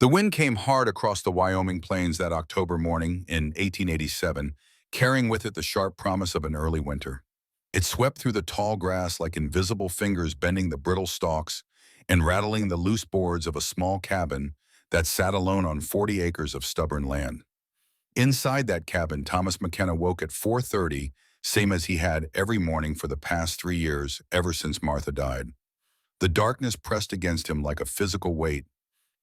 The wind came hard across the Wyoming plains that October morning in 1887, carrying with it the sharp promise of an early winter. It swept through the tall grass like invisible fingers bending the brittle stalks and rattling the loose boards of a small cabin that sat alone on 40 acres of stubborn land. Inside that cabin, Thomas McKenna woke at 4:30, same as he had every morning for the past 3 years, ever since Martha died. The darkness pressed against him like a physical weight.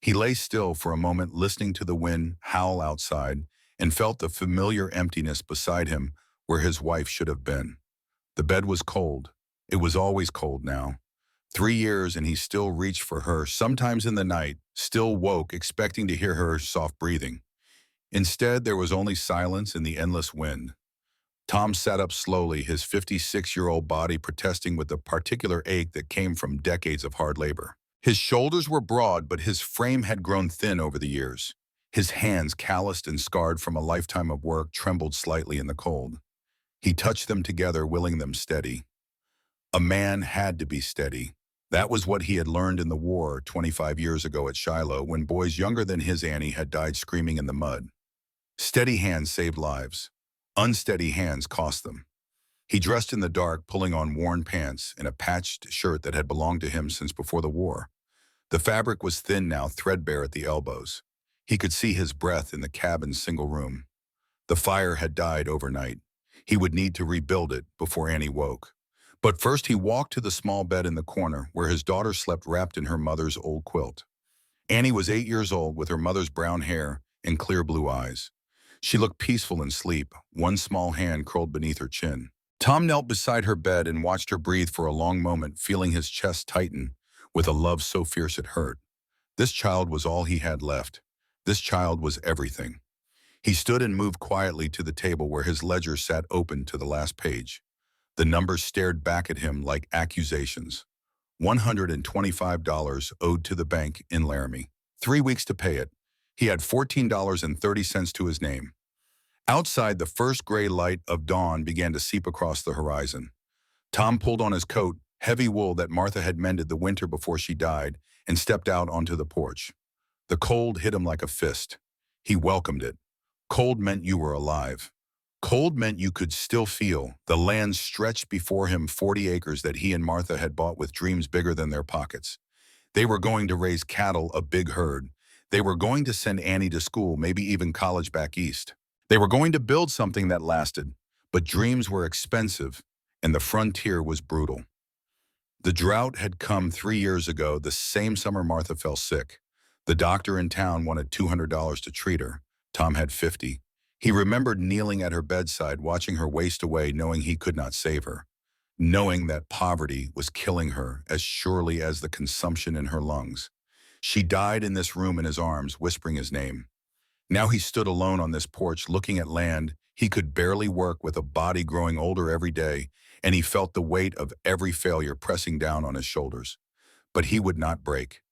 He lay still for a moment, listening to the wind howl outside, and felt the familiar emptiness beside him where his wife should have been. The bed was cold. It was always cold now. 3 years and he still reached for her, sometimes in the night, still woke, expecting to hear her soft breathing. Instead, there was only silence and the endless wind. Tom sat up slowly, his 56-year-old body protesting with the particular ache that came from decades of hard labor. His shoulders were broad, but his frame had grown thin over the years. His hands, calloused and scarred from a lifetime of work, trembled slightly in the cold. He touched them together, willing them steady. A man had to be steady. That was what he had learned in the war 25 years ago at Shiloh, when boys younger than his Annie had died screaming in the mud. Steady hands saved lives. Unsteady hands cost them. He dressed in the dark, pulling on worn pants and a patched shirt that had belonged to him since before the war. The fabric was thin now, threadbare at the elbows. He could see his breath in the cabin's single room. The fire had died overnight. He would need to rebuild it before Annie woke. But first he walked to the small bed in the corner where his daughter slept wrapped in her mother's old quilt. Annie was 8 years old with her mother's brown hair and clear blue eyes. She looked peaceful in sleep, one small hand curled beneath her chin. Tom knelt beside her bed and watched her breathe for a long moment, feeling his chest tighten with a love so fierce it hurt. This child was all he had left. This child was everything. He stood and moved quietly to the table where his ledger sat open to the last page. The numbers stared back at him like accusations. $125 owed to the bank in Laramie. 3 weeks to pay it. He had $14.30 to his name. Outside, the first gray light of dawn began to seep across the horizon. Tom pulled on his coat, heavy wool that Martha had mended the winter before she died, and stepped out onto the porch. The cold hit him like a fist. He welcomed it. Cold meant you were alive. Cold meant you could still feel. The land stretched before him, 40 acres that he and Martha had bought with dreams bigger than their pockets. They were going to raise cattle, a big herd. They were going to send Annie to school, maybe even college back east. They were going to build something that lasted, but dreams were expensive, and the frontier was brutal. The drought had come 3 years ago, the same summer Martha fell sick. The doctor in town wanted $200 to treat her. Tom had 50. He remembered kneeling at her bedside, watching her waste away, knowing he could not save her, knowing that poverty was killing her as surely as the consumption in her lungs. She died in this room in his arms, whispering his name. Now he stood alone on this porch, looking at land. He could barely work, with a body growing older every day, and he felt the weight of every failure pressing down on his shoulders. But he would not break.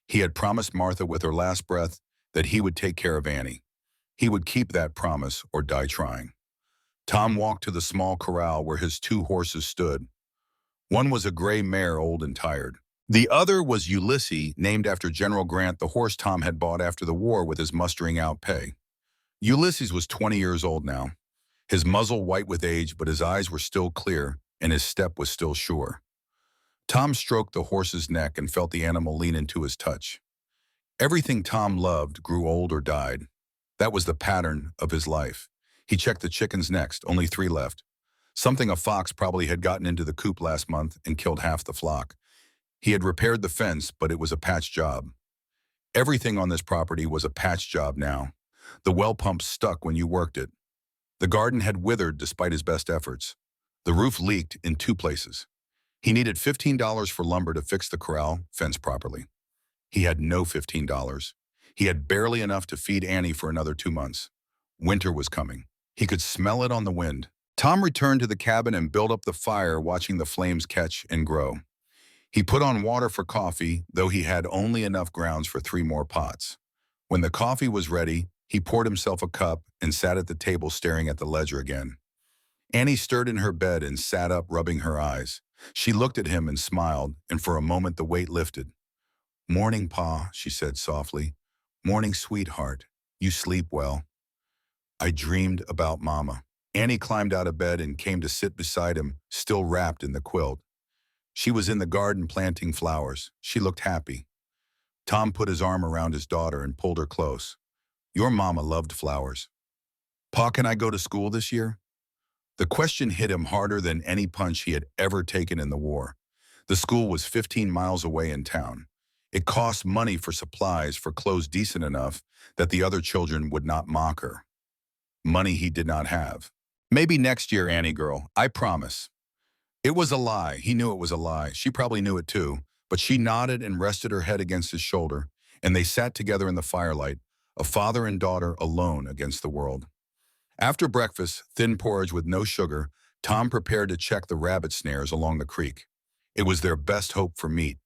He had promised Martha with her last breath that he would take care of Annie. He would keep that promise or die trying. Tom walked to the small corral where his 2 horses stood. One was a gray mare, old and tired. The other was Ulysses, named after General Grant, the horse Tom had bought after the war with his mustering out pay. Ulysses was 20 years old now, his muzzle white with age, but his eyes were still clear and his step was still sure. Tom stroked the horse's neck and felt the animal lean into his touch. Everything Tom loved grew old or died. That was the pattern of his life. He checked the chickens next, only 3 left. Something a fox probably had gotten into the coop last month and killed half the flock. He had repaired the fence, but it was a patch job. Everything on this property was a patch job now. The well pump stuck when you worked it. The garden had withered despite his best efforts. The roof leaked in 2 places. He needed $15 for lumber to fix the corral fence properly. He had no $15. He had barely enough to feed Annie for another 2 months. Winter was coming. He could smell it on the wind. Tom returned to the cabin and built up the fire, watching the flames catch and grow. He put on water for coffee, though he had only enough grounds for 3 more pots. When the coffee was ready, he poured himself a cup and sat at the table staring at the ledger again. Annie stirred in her bed and sat up, rubbing her eyes. She looked at him and smiled, and for a moment the weight lifted. "Morning, Pa," she said softly. Morning, sweetheart. You sleep well. I dreamed about Mama. Annie climbed out of bed and came to sit beside him, still wrapped in the quilt. She was in the garden planting flowers. She looked happy. Tom put his arm around his daughter and pulled her close. Your mama loved flowers. Pa, can I go to school this year? The question hit him harder than any punch he had ever taken in the war. The school was 15 miles away in town. It cost money for supplies, for clothes decent enough that the other children would not mock her. Money he did not have. Maybe next year, Annie girl, I promise. It was a lie. He knew it was a lie. She probably knew it too, but she nodded and rested her head against his shoulder, and they sat together in the firelight, a father and daughter alone against the world. After breakfast, thin porridge with no sugar, Tom prepared to check the rabbit snares along the creek. It was their best hope for meat.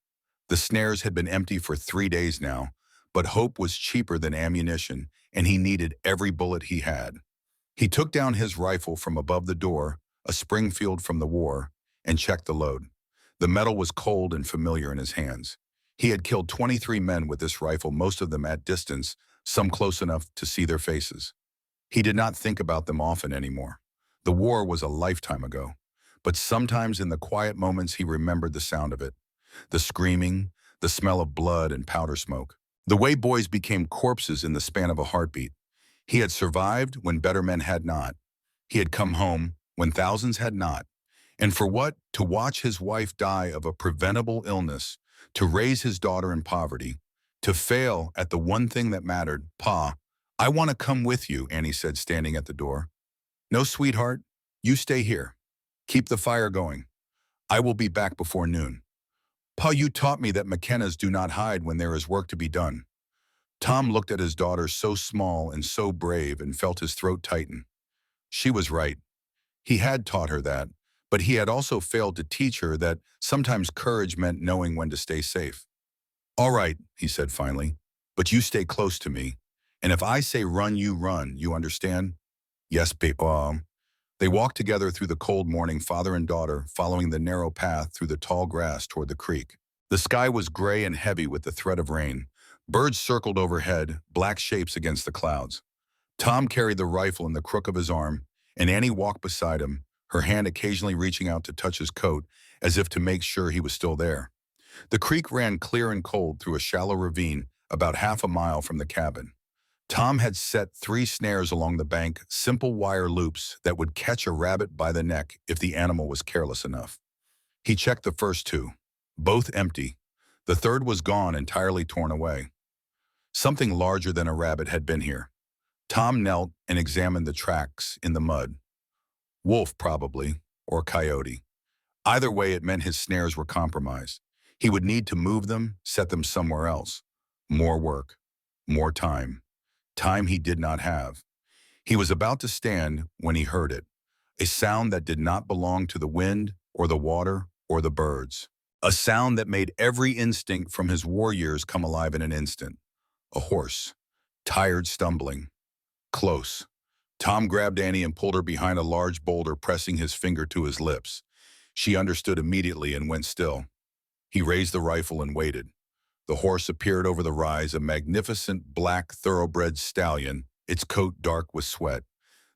The snares had been empty for 3 days now, but hope was cheaper than ammunition, and he needed every bullet he had. He took down his rifle from above the door, a Springfield from the war, and checked the load. The metal was cold and familiar in his hands. He had killed 23 men with this rifle, most of them at distance, some close enough to see their faces. He did not think about them often anymore. The war was a lifetime ago, but sometimes in the quiet moments he remembered the sound of it. The screaming, the smell of blood and powder smoke. The way boys became corpses in the span of a heartbeat. He had survived when better men had not. He had come home when thousands had not. And for what? To watch his wife die of a preventable illness, to raise his daughter in poverty, to fail at the one thing that mattered. Pa, I want to come with you, Annie said, standing at the door. No, sweetheart, you stay here. Keep the fire going. I will be back before noon. Pa, you taught me that McKennas do not hide when there is work to be done. Tom looked at his daughter, so small and so brave, and felt his throat tighten. She was right. He had taught her that, but he had also failed to teach her that sometimes courage meant knowing when to stay safe. All right, he said finally, but you stay close to me. And if I say run, you understand? Yes, Papa. They walked together through the cold morning, father and daughter, following the narrow path through the tall grass toward the creek. The sky was gray and heavy with the threat of rain. Birds circled overhead, black shapes against the clouds. Tom carried the rifle in the crook of his arm, and Annie walked beside him, her hand occasionally reaching out to touch his coat, as if to make sure he was still there. The creek ran clear and cold through a shallow ravine about half a mile from the cabin. Tom had set 3 snares along the bank, simple wire loops that would catch a rabbit by the neck if the animal was careless enough. He checked the first 2, both empty. The third was gone, entirely torn away. Something larger than a rabbit had been here. Tom knelt and examined the tracks in the mud. Wolf, probably, or coyote. Either way, it meant his snares were compromised. He would need to move them, set them somewhere else. More work. More time. Time he did not have. He was about to stand when he heard it. A sound that did not belong to the wind, or the water, or the birds. A sound that made every instinct from his war years come alive in an instant. A horse. Tired, stumbling. Close. Tom grabbed Annie and pulled her behind a large boulder, pressing his finger to his lips. She understood immediately and went still. He raised the rifle and waited. The horse appeared over the rise, a magnificent black thoroughbred stallion, its coat dark with sweat.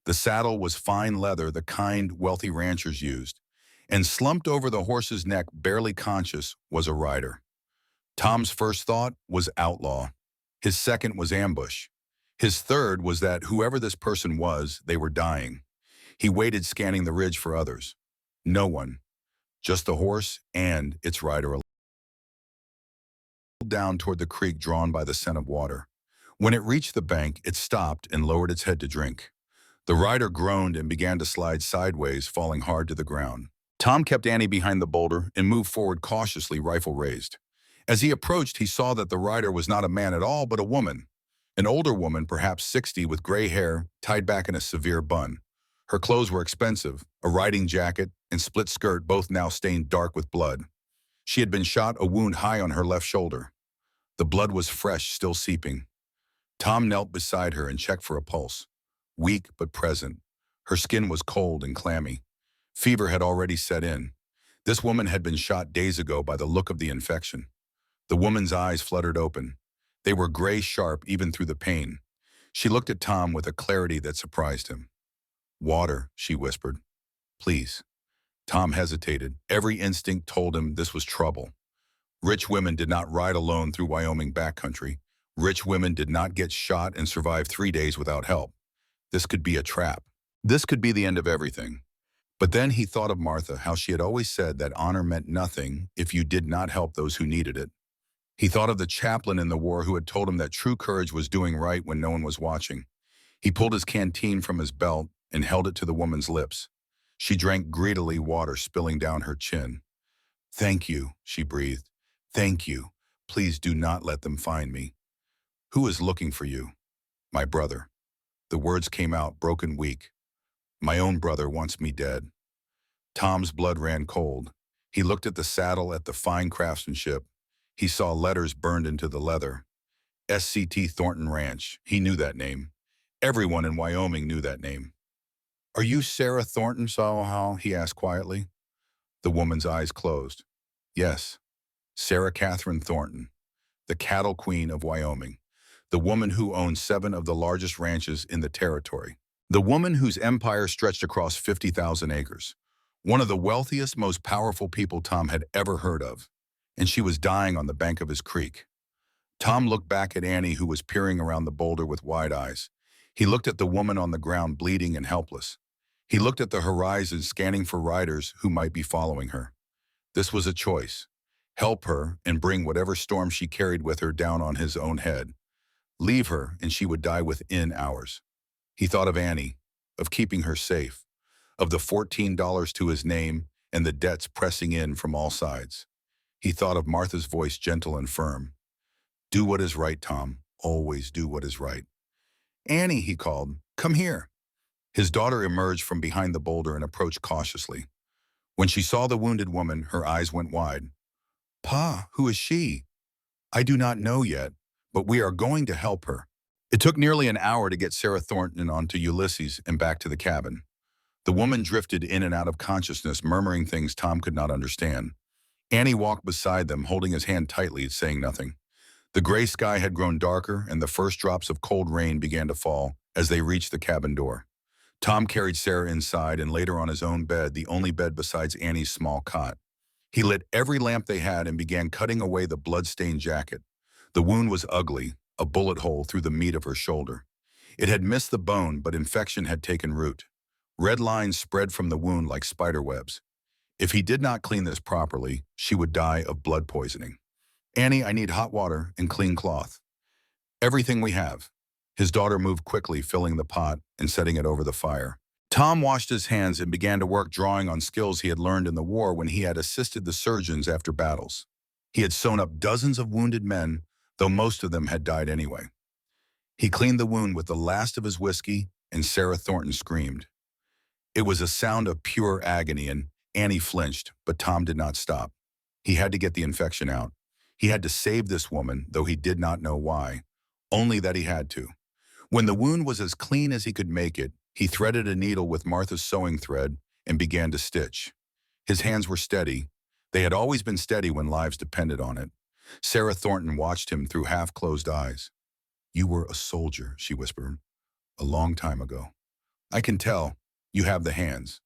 The saddle was fine leather, the kind wealthy ranchers used. And slumped over the horse's neck, barely conscious, was a rider. Tom's first thought was outlaw. His second was ambush. His third was that whoever this person was, they were dying. He waited, scanning the ridge for others. No one. Just the horse and its rider alone. Down toward the creek, drawn by the scent of water. When it reached the bank, it stopped and lowered its head to drink. The rider groaned and began to slide sideways, falling hard to the ground. Tom kept Annie behind the boulder and moved forward cautiously, rifle raised. As he approached, he saw that the rider was not a man at all, but a woman. An older woman, perhaps 60, with gray hair, tied back in a severe bun. Her clothes were expensive, a riding jacket and split skirt, both now stained dark with blood. She had been shot, a wound high on her left shoulder. The blood was fresh, still seeping. Tom knelt beside her and checked for a pulse. Weak but present. Her skin was cold and clammy. Fever had already set in. This woman had been shot days ago by the look of the infection. The woman's eyes fluttered open. They were gray sharp even through the pain. She looked at Tom with a clarity that surprised him. "Water," she whispered. "Please." Tom hesitated. Every instinct told him this was trouble. Rich women did not ride alone through Wyoming backcountry. Rich women did not get shot and survive 3 days without help. This could be a trap. This could be the end of everything. But then he thought of Martha, how she had always said that honor meant nothing if you did not help those who needed it. He thought of the chaplain in the war who had told him that true courage was doing right when no one was watching. He pulled his canteen from his belt and held it to the woman's lips. She drank greedily, water spilling down her chin. "Thank you," she breathed. "Thank you. Please do not let them find me." "Who is looking for you?" "My brother." The words came out, broken, weak. "My own brother wants me dead." Tom's blood ran cold. He looked at the saddle, at the fine craftsmanship. He saw letters burned into the leather. SCT Thornton Ranch. He knew that name. Everyone in Wyoming knew that name. "Are you Sarah Thornton, Sawahal?" he asked quietly. The woman's eyes closed. "Yes, Sarah Catherine Thornton, the cattle queen of Wyoming, the woman who owned 7 of the largest ranches in the territory, the woman whose empire stretched across 50,000 acres, one of the wealthiest, most powerful people Tom had ever heard of, and she was dying on the bank of his creek." Tom looked back at Annie, who was peering around the boulder with wide eyes. He looked at the woman on the ground, bleeding and helpless. He looked at the horizon, scanning for riders who might be following her. This was a choice. Help her and bring whatever storm she carried with her down on his own head. Leave her and she would die within hours. He thought of Annie, of keeping her safe, of the $14 to his name and the debts pressing in from all sides. He thought of Martha's voice, gentle and firm. "Do what is right, Tom. Always do what is right." "Annie," he called, "come here." His daughter emerged from behind the boulder and approached cautiously. When she saw the wounded woman, her eyes went wide. "Pa, who is she?" "I do not know yet, but we are going to help her." It took nearly an hour to get Sarah Thornton onto Ulysses and back to the cabin. The woman drifted in and out of consciousness, murmuring things Tom could not understand. Annie walked beside them, holding his hand tightly, saying nothing. The gray sky had grown darker, and the first drops of cold rain began to fall as they reached the cabin door. Tom carried Sarah inside and laid her on his own bed, the only bed besides Annie's small cot. He lit every lamp they had and began cutting away the blood-stained jacket. The wound was ugly, a bullet hole through the meat of her shoulder. It had missed the bone, but infection had taken root. Red lines spread from the wound like spider webs. If he did not clean this properly, she would die of blood poisoning. "Annie, I need hot water and clean cloth." "Everything we have." His daughter moved quickly, filling the pot and setting it over the fire. Tom washed his hands and began to work, drawing on skills he had learned in the war when he had assisted the surgeons after battles. He had sewn up dozens of wounded men, though most of them had died anyway. He cleaned the wound with the last of his whiskey, and Sarah Thornton screamed. It was a sound of pure agony, and Annie flinched, but Tom did not stop. He had to get the infection out. He had to save this woman, though he did not know why, only that he had to. When the wound was as clean as he could make it, he threaded a needle with Martha's sewing thread and began to stitch. His hands were steady. They had always been steady when lives depended on it. Sarah Thornton watched him through half-closed eyes. "You were a soldier," she whispered, "a long time ago. I can tell. You have the hands."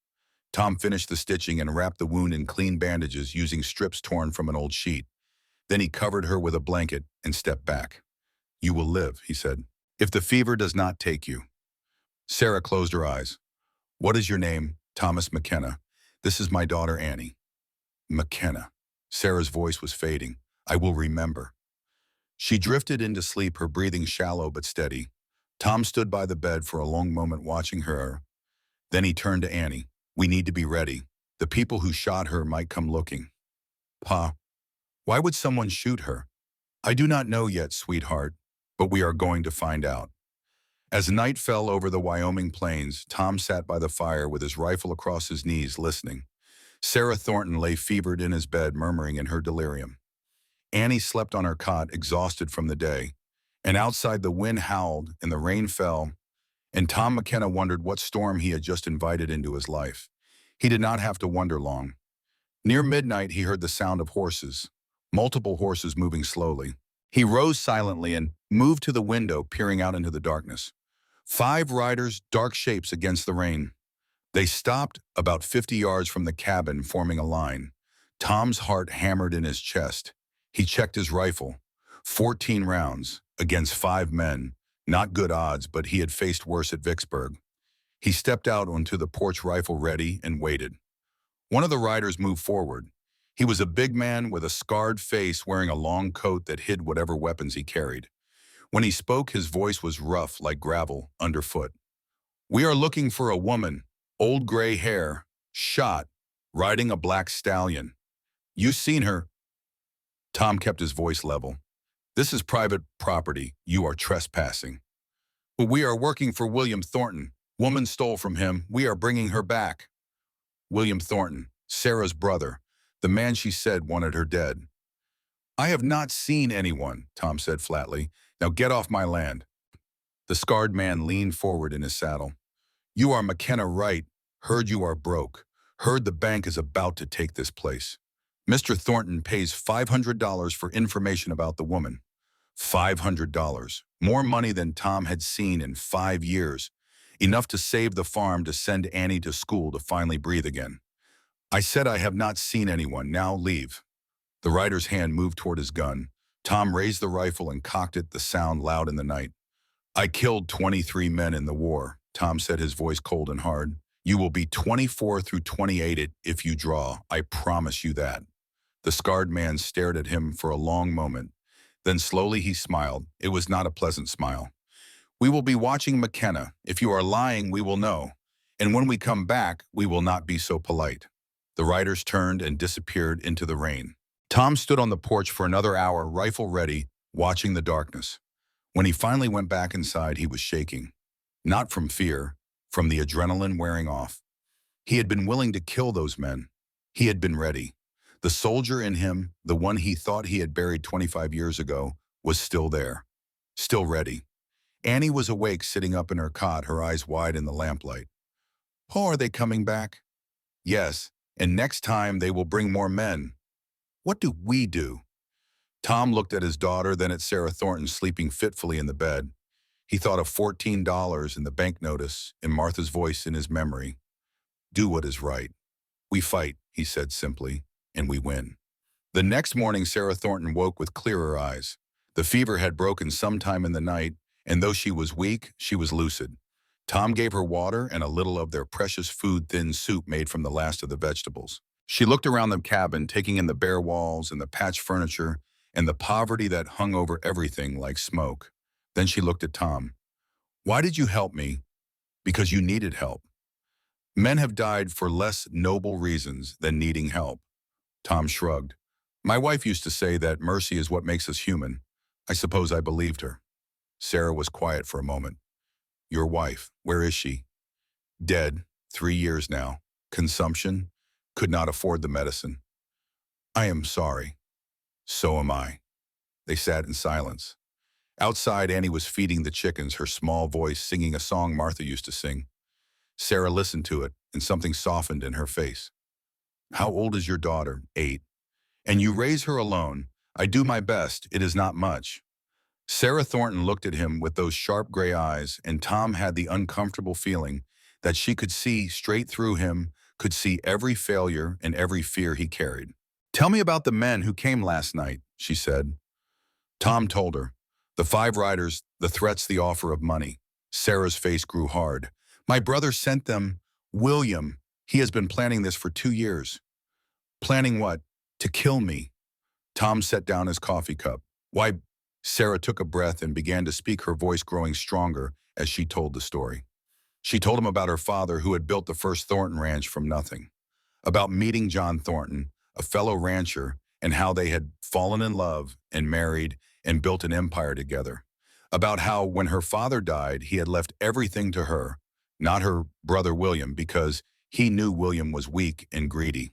Tom finished the stitching and wrapped the wound in clean bandages using strips torn from an old sheet. Then he covered her with a blanket and stepped back. "You will live," he said, "if the fever does not take you." Sarah closed her eyes. "What is your name?" "Thomas McKenna. This is my daughter Annie." "McKenna." Sarah's voice was fading. "I will remember." She drifted into sleep, her breathing shallow but steady. Tom stood by the bed for a long moment watching her. Then he turned to Annie. "We need to be ready. The people who shot her might come looking." "Pa, why would someone shoot her?" "I do not know yet, sweetheart, but we are going to find out." As night fell over the Wyoming plains, Tom sat by the fire with his rifle across his knees, listening. Sarah Thornton lay fevered in his bed, murmuring in her delirium. Annie slept on her cot, exhausted from the day. And outside, the wind howled and the rain fell, and Tom McKenna wondered what storm he had just invited into his life. He did not have to wonder long. Near midnight, he heard the sound of horses, multiple horses moving slowly. He rose silently and moved to the window, peering out into the darkness. 5 riders, dark shapes against the rain. They stopped about 50 yards from the cabin, forming a line. Tom's heart hammered in his chest. He checked his rifle. 14 rounds against 5 men. Not good odds, but he had faced worse at Vicksburg. He stepped out onto the porch, rifle ready, and waited. One of the riders moved forward. He was a big man with a scarred face, wearing a long coat that hid whatever weapons he carried. When he spoke, his voice was rough like gravel underfoot. "We are looking for a woman, old gray hair, shot, riding a black stallion. You seen her?" Tom kept his voice level. "This is private property. You are trespassing." "But we are working for William Thornton. Woman stole from him. We are bringing her back." William Thornton, Sarah's brother, the man she said wanted her dead. "I have not seen anyone," Tom said flatly. "Now get off my land." The scarred man leaned forward in his saddle. "You are McKenna Wright. Heard you are broke. Heard the bank is about to take this place. Mr. Thornton pays $500 for information about the woman." $500. More money than Tom had seen in 5 years. Enough to save the farm, to send Annie to school, to finally breathe again. "I said I have not seen anyone. Now leave." The rider's hand moved toward his gun. Tom raised the rifle and cocked it, the sound loud in the night. "I killed 23 men in the war," Tom said, his voice cold and hard. "You will be 24 through 28 if you draw. I promise you that." The scarred man stared at him for a long moment. Then slowly he smiled. It was not a pleasant smile. "We will be watching McKenna. If you are lying, we will know. And when we come back, we will not be so polite." The riders turned and disappeared into the rain. Tom stood on the porch for another hour, rifle ready, watching the darkness. When he finally went back inside, he was shaking. Not from fear, from the adrenaline wearing off. He had been willing to kill those men. He had been ready. The soldier in him, the one he thought he had buried 25 years ago, was still there. Still ready. Annie was awake, sitting up in her cot, her eyes wide in the lamplight. "Oh, are they coming back?" "Yes, and next time they will bring more men." "What do we do?" Tom looked at his daughter, then at Sarah Thornton sleeping fitfully in the bed. He thought of $14 in the bank notice and Martha's voice in his memory. "Do what is right. We fight," he said simply, "and we win." The next morning, Sarah Thornton woke with clearer eyes. The fever had broken sometime in the night, and though she was weak, she was lucid. Tom gave her water and a little of their precious food, thin soup made from the last of the vegetables. She looked around the cabin, taking in the bare walls and the patched furniture and the poverty that hung over everything like smoke. Then she looked at Tom. "Why did you help me?" "Because you needed help." "Men have died for less noble reasons than needing help." Tom shrugged. "My wife used to say that mercy is what makes us human. I suppose I believed her." Sarah was quiet for a moment. "Your wife, where is she?" "Dead, 3 years now. Consumption. Could not afford the medicine." "I am sorry." "So am I." They sat in silence. Outside, Annie was feeding the chickens, her small voice singing a song Martha used to sing. Sarah listened to it, and something softened in her face. "How old is your daughter?" 8. "And you raise her alone?" "I do my best. It is not much." Sarah Thornton looked at him with those sharp gray eyes, and Tom had the uncomfortable feeling that she could see straight through him, could see every failure and every fear he carried. "Tell me about the men who came last night," she said. Tom told her. The 5 riders, the threats, the offer of money. Sarah's face grew hard. "My brother sent them. William. He has been planning this for 2 years." "Planning what?" "To kill me." Tom set down his coffee cup. "Why?" Sarah took a breath and began to speak, her voice growing stronger as she told the story. She told him about her father, who had built the first Thornton ranch from nothing. About meeting John Thornton, a fellow rancher, and how they had fallen in love and married and built an empire together. About how, when her father died, he had left everything to her, not her brother William, because he knew William was weak and greedy.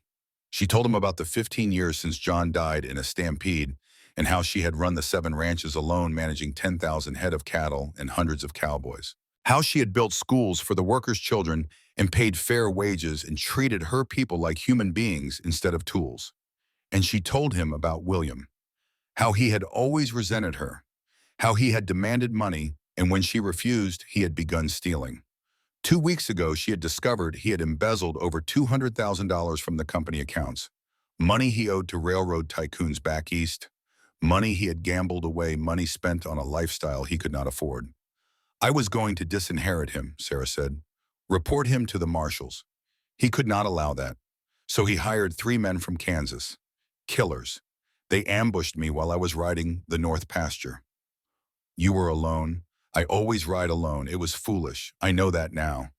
She told him about the 15 years since John died in a stampede, and how she had run the 7 ranches alone, managing 10,000 head of cattle and hundreds of cowboys. How she had built schools for the workers' children and paid fair wages and treated her people like human beings instead of tools. And she told him about William. how he had always resented her, how he had demanded money, and when she refused, he had begun stealing. 2 weeks ago, she had discovered he had embezzled over $200,000 from the company accounts. Money he owed to railroad tycoons back east, money he had gambled away, money spent on a lifestyle he could not afford. I was going to disinherit him, Sarah said. Report him to the marshals. He could not allow that. So he hired 3 men from Kansas. Killers. They ambushed me while I was riding the North Pasture. You were alone. I always ride alone. It was foolish. I know that now.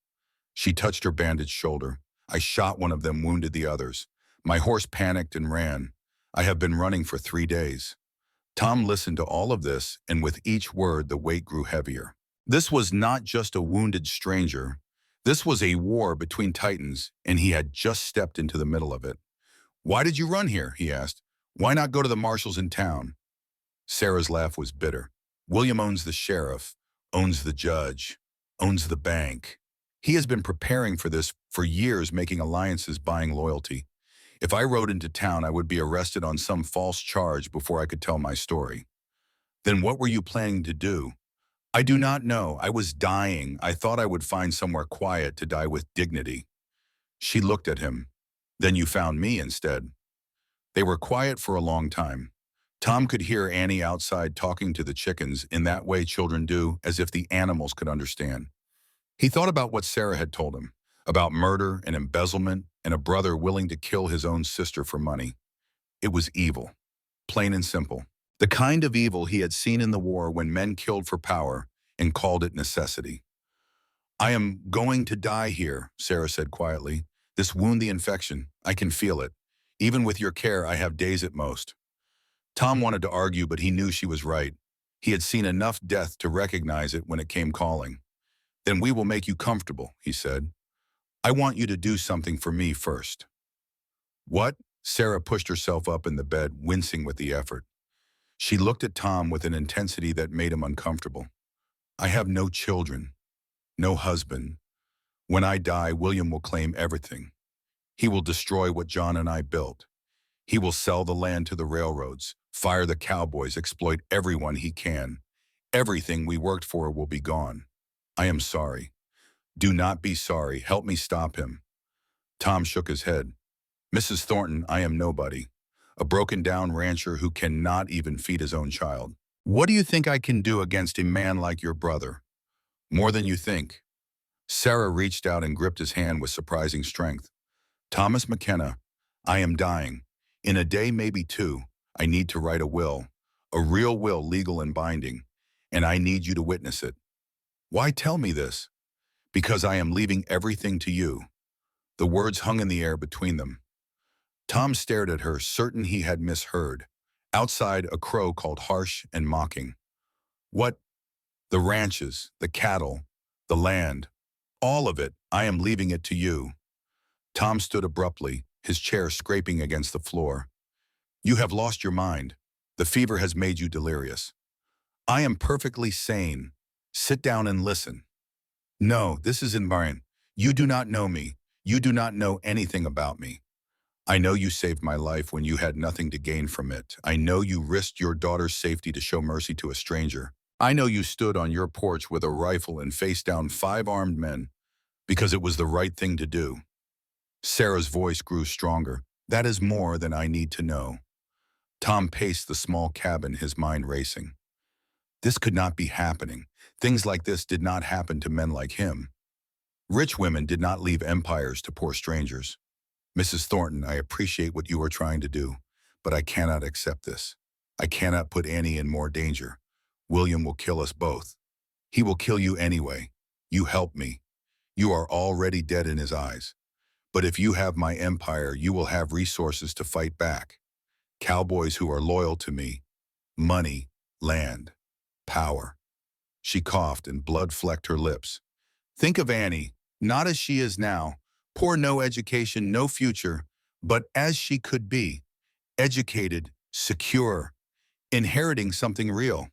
She touched her bandaged shoulder. I shot one of them, wounded the others. My horse panicked and ran. I have been running for 3 days. Tom listened to all of this, and with each word, the weight grew heavier. This was not just a wounded stranger. This was a war between titans, and he had just stepped into the middle of it. Why did you run here? He asked. Why not go to the marshals in town? Sarah's laugh was bitter. William owns the sheriff, owns the judge, owns the bank. He has been preparing for this for years, making alliances, buying loyalty. If I rode into town, I would be arrested on some false charge before I could tell my story. Then what were you planning to do? I do not know. I was dying. I thought I would find somewhere quiet to die with dignity. She looked at him. Then you found me instead. They were quiet for a long time. Tom could hear Annie outside talking to the chickens in that way children do, as if the animals could understand. He thought about what Sarah had told him, about murder and embezzlement and a brother willing to kill his own sister for money. It was evil, plain and simple. The kind of evil he had seen in the war when men killed for power and called it necessity. I am going to die here, Sarah said quietly. This wound, the infection, I can feel it. Even with your care, I have days at most. Tom wanted to argue, but he knew she was right. He had seen enough death to recognize it when it came calling. Then we will make you comfortable, he said. I want you to do something for me first. What? Sarah pushed herself up in the bed, wincing with the effort. She looked at Tom with an intensity that made him uncomfortable. I have no children, no husband. When I die, William will claim everything. He will destroy what John and I built. He will sell the land to the railroads, fire the cowboys, exploit everyone he can. Everything we worked for will be gone. I am sorry. Do not be sorry. Help me stop him. Tom shook his head. Mrs. Thornton, I am nobody. A broken-down rancher who cannot even feed his own child. What do you think I can do against a man like your brother? More than you think. Sarah reached out and gripped his hand with surprising strength. Thomas McKenna, I am dying. In a day, maybe 2, I need to write a will. A real will, legal and binding. And I need you to witness it. Why tell me this? Because I am leaving everything to you. The words hung in the air between them. Tom stared at her, certain he had misheard. Outside, a crow called harsh and mocking. What? The ranches, the cattle, the land. All of it, I am leaving it to you. Tom stood abruptly, his chair scraping against the floor. You have lost your mind. The fever has made you delirious. I am perfectly sane. Sit down and listen. No, this isn't mine. You do not know me. You do not know anything about me. I know you saved my life when you had nothing to gain from it. I know you risked your daughter's safety to show mercy to a stranger. I know you stood on your porch with a rifle and faced down 5 armed men because it was the right thing to do. Sarah's voice grew stronger. That is more than I need to know. Tom paced the small cabin, his mind racing. This could not be happening. Things like this did not happen to men like him. Rich women did not leave empires to poor strangers. Mrs. Thornton, I appreciate what you are trying to do, but I cannot accept this. I cannot put Annie in more danger. William will kill us both. He will kill you anyway. You help me. You are already dead in his eyes. But if you have my empire, you will have resources to fight back. Cowboys who are loyal to me. Money, land, power. She coughed and blood flecked her lips. Think of Annie, not as she is now. Poor, no education, no future, but as she could be. Educated, secure, inheriting something real.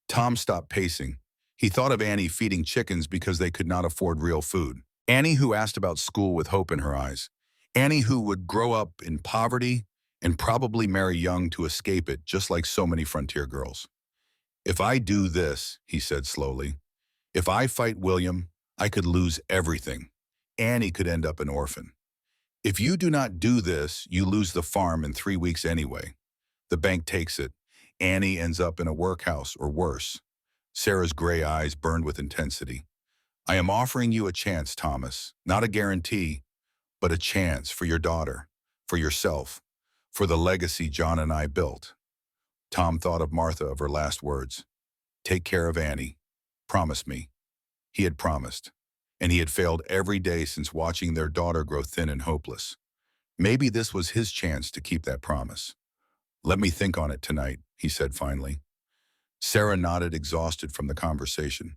Tom stopped pacing. He thought of Annie feeding chickens because they could not afford real food. Annie who asked about school with hope in her eyes. Annie who would grow up in poverty and probably marry young to escape it, just like so many frontier girls. If I do this, he said slowly, if I fight William, I could lose everything. Annie could end up an orphan. If you do not do this, you lose the farm in 3 weeks anyway. The bank takes it. Annie ends up in a workhouse or worse. Sarah's gray eyes burned with intensity. I am offering you a chance, Thomas. Not a guarantee, but a chance for your daughter, for yourself, for the legacy John and I built. Tom thought of Martha, of her last words. Take care of Annie. Promise me. He had promised, and he had failed every day since watching their daughter grow thin and hopeless. Maybe this was his chance to keep that promise. Let me think on it tonight, he said finally. Sarah nodded, exhausted from the conversation.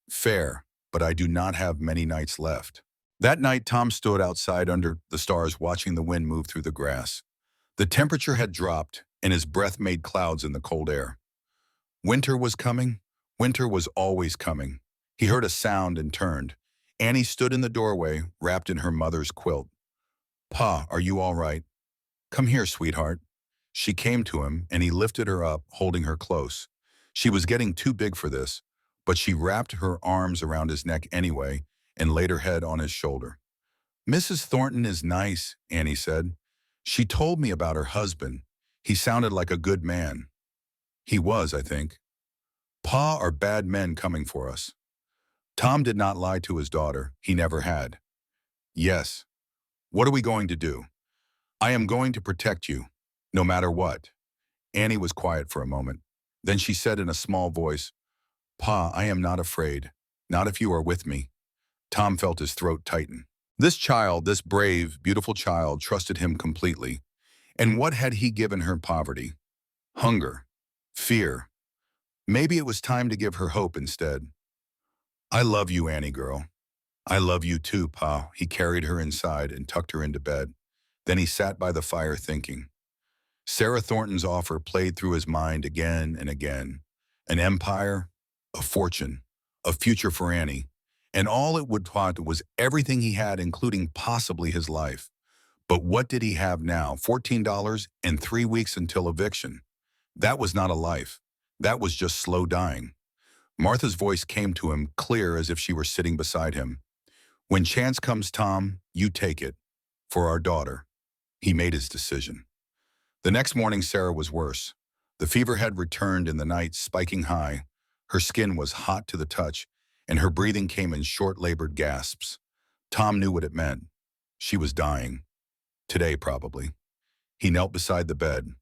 Fair, but I do not have many nights left. That night, Tom stood outside under the stars watching the wind move through the grass. The temperature had dropped, and his breath made clouds in the cold air. Winter was coming. Winter was always coming. He heard a sound and turned. Annie stood in the doorway, wrapped in her mother's quilt. Pa, are you all right? Come here, sweetheart. She came to him, and he lifted her up, holding her close. She was getting too big for this, but she wrapped her arms around his neck anyway and laid her head on his shoulder. Mrs. Thornton is nice, Annie said. She told me about her husband. He sounded like a good man. He was, I think. Pa, are bad men coming for us? Tom did not lie to his daughter. He never had. Yes. What are we going to do? I am going to protect you, no matter what. Annie was quiet for a moment. Then she said in a small voice, Pa, I am not afraid. Not if you are with me. Tom felt his throat tighten. This child, this brave, beautiful child, trusted him completely. And what had he given her? Poverty, hunger, fear. Maybe it was time to give her hope instead. I love you, Annie girl. I love you too, Pa. He carried her inside and tucked her into bed. Then he sat by the fire thinking. Sarah Thornton's offer played through his mind again and again. An empire, a fortune, a future for Annie. And all it would want was everything he had, including possibly his life. But what did he have now? $14 and 3 weeks until eviction. That was not a life. That was just slow dying. Martha's voice came to him, clear as if she were sitting beside him. When chance comes, Tom, you take it. For our daughter. He made his decision. The next morning, Sarah was worse. The fever had returned in the night, spiking high. Her skin was hot to the touch, and her breathing came in short-labored gasps. Tom knew what it meant. She was dying. Today, probably. He knelt beside the bed.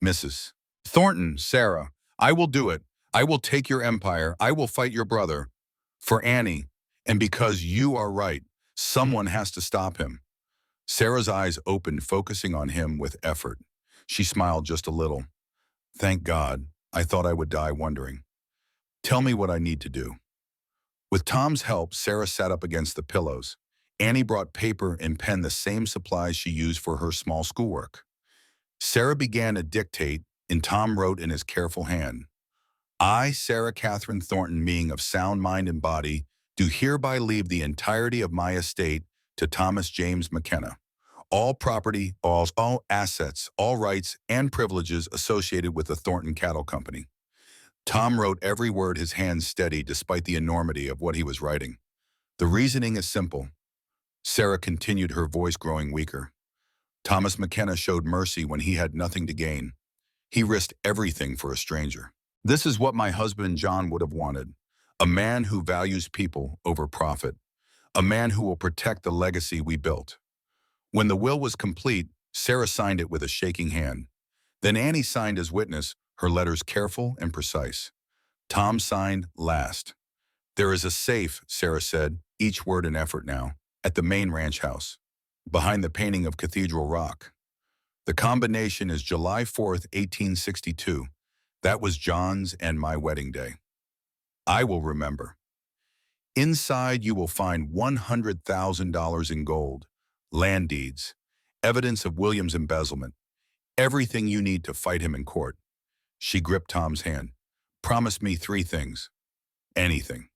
Mrs. Thornton, Sarah, I will do it. I will take your empire. I will fight your brother. For Annie, and because you are right, someone has to stop him. Sarah's eyes opened, focusing on him with effort. She smiled just a little. Thank God. I thought I would die wondering. Tell me what I need to do. With Tom's help, Sarah sat up against the pillows. Annie brought paper and pen, the same supplies she used for her small schoolwork. Sarah began to dictate, and Tom wrote in his careful hand. I, Sarah Catherine Thornton, being of sound mind and body, do hereby leave the entirety of my estate to Thomas James McKenna. All property, all assets, all rights and privileges associated with the Thornton Cattle Company. Tom wrote every word, his hands steady despite the enormity of what he was writing. The reasoning is simple. Sarah continued, her voice growing weaker. Thomas McKenna showed mercy when he had nothing to gain. He risked everything for a stranger. This is what my husband John would have wanted. A man who values people over profit. A man who will protect the legacy we built. When the will was complete, Sarah signed it with a shaking hand. Then Annie signed as witness, her letters careful and precise. Tom signed last. There is a safe, Sarah said, each word an effort now, at the main ranch house, behind the painting of Cathedral Rock. The combination is July 4th, 1862. That was John's and my wedding day. I will remember. Inside you will find $100,000 in gold, land deeds, evidence of William's embezzlement, everything you need to fight him in court. She gripped Tom's hand. Promise me 3 things. Anything.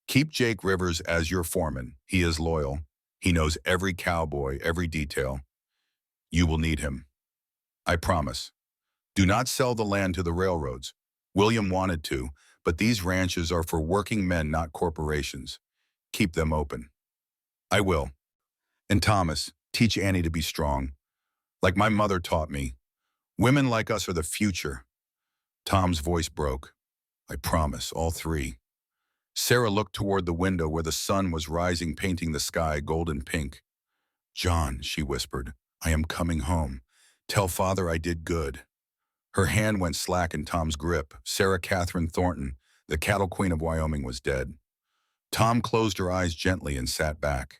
Keep Jake Rivers as your foreman. He is loyal. He knows every cowboy, every detail. You will need him. I promise. Do not sell the land to the railroads. William wanted to, but these ranches are for working men, not corporations. Keep them open. I will. And Thomas, teach Annie to be strong. Like my mother taught me. Women like us are the future. Tom's voice broke. I promise, all three. Sarah looked toward the window where the sun was rising, painting the sky golden pink. John, she whispered, I am coming home. Tell father I did good. Her hand went slack in Tom's grip. Sarah Catherine Thornton, the cattle queen of Wyoming, was dead. Tom closed her eyes gently and sat back.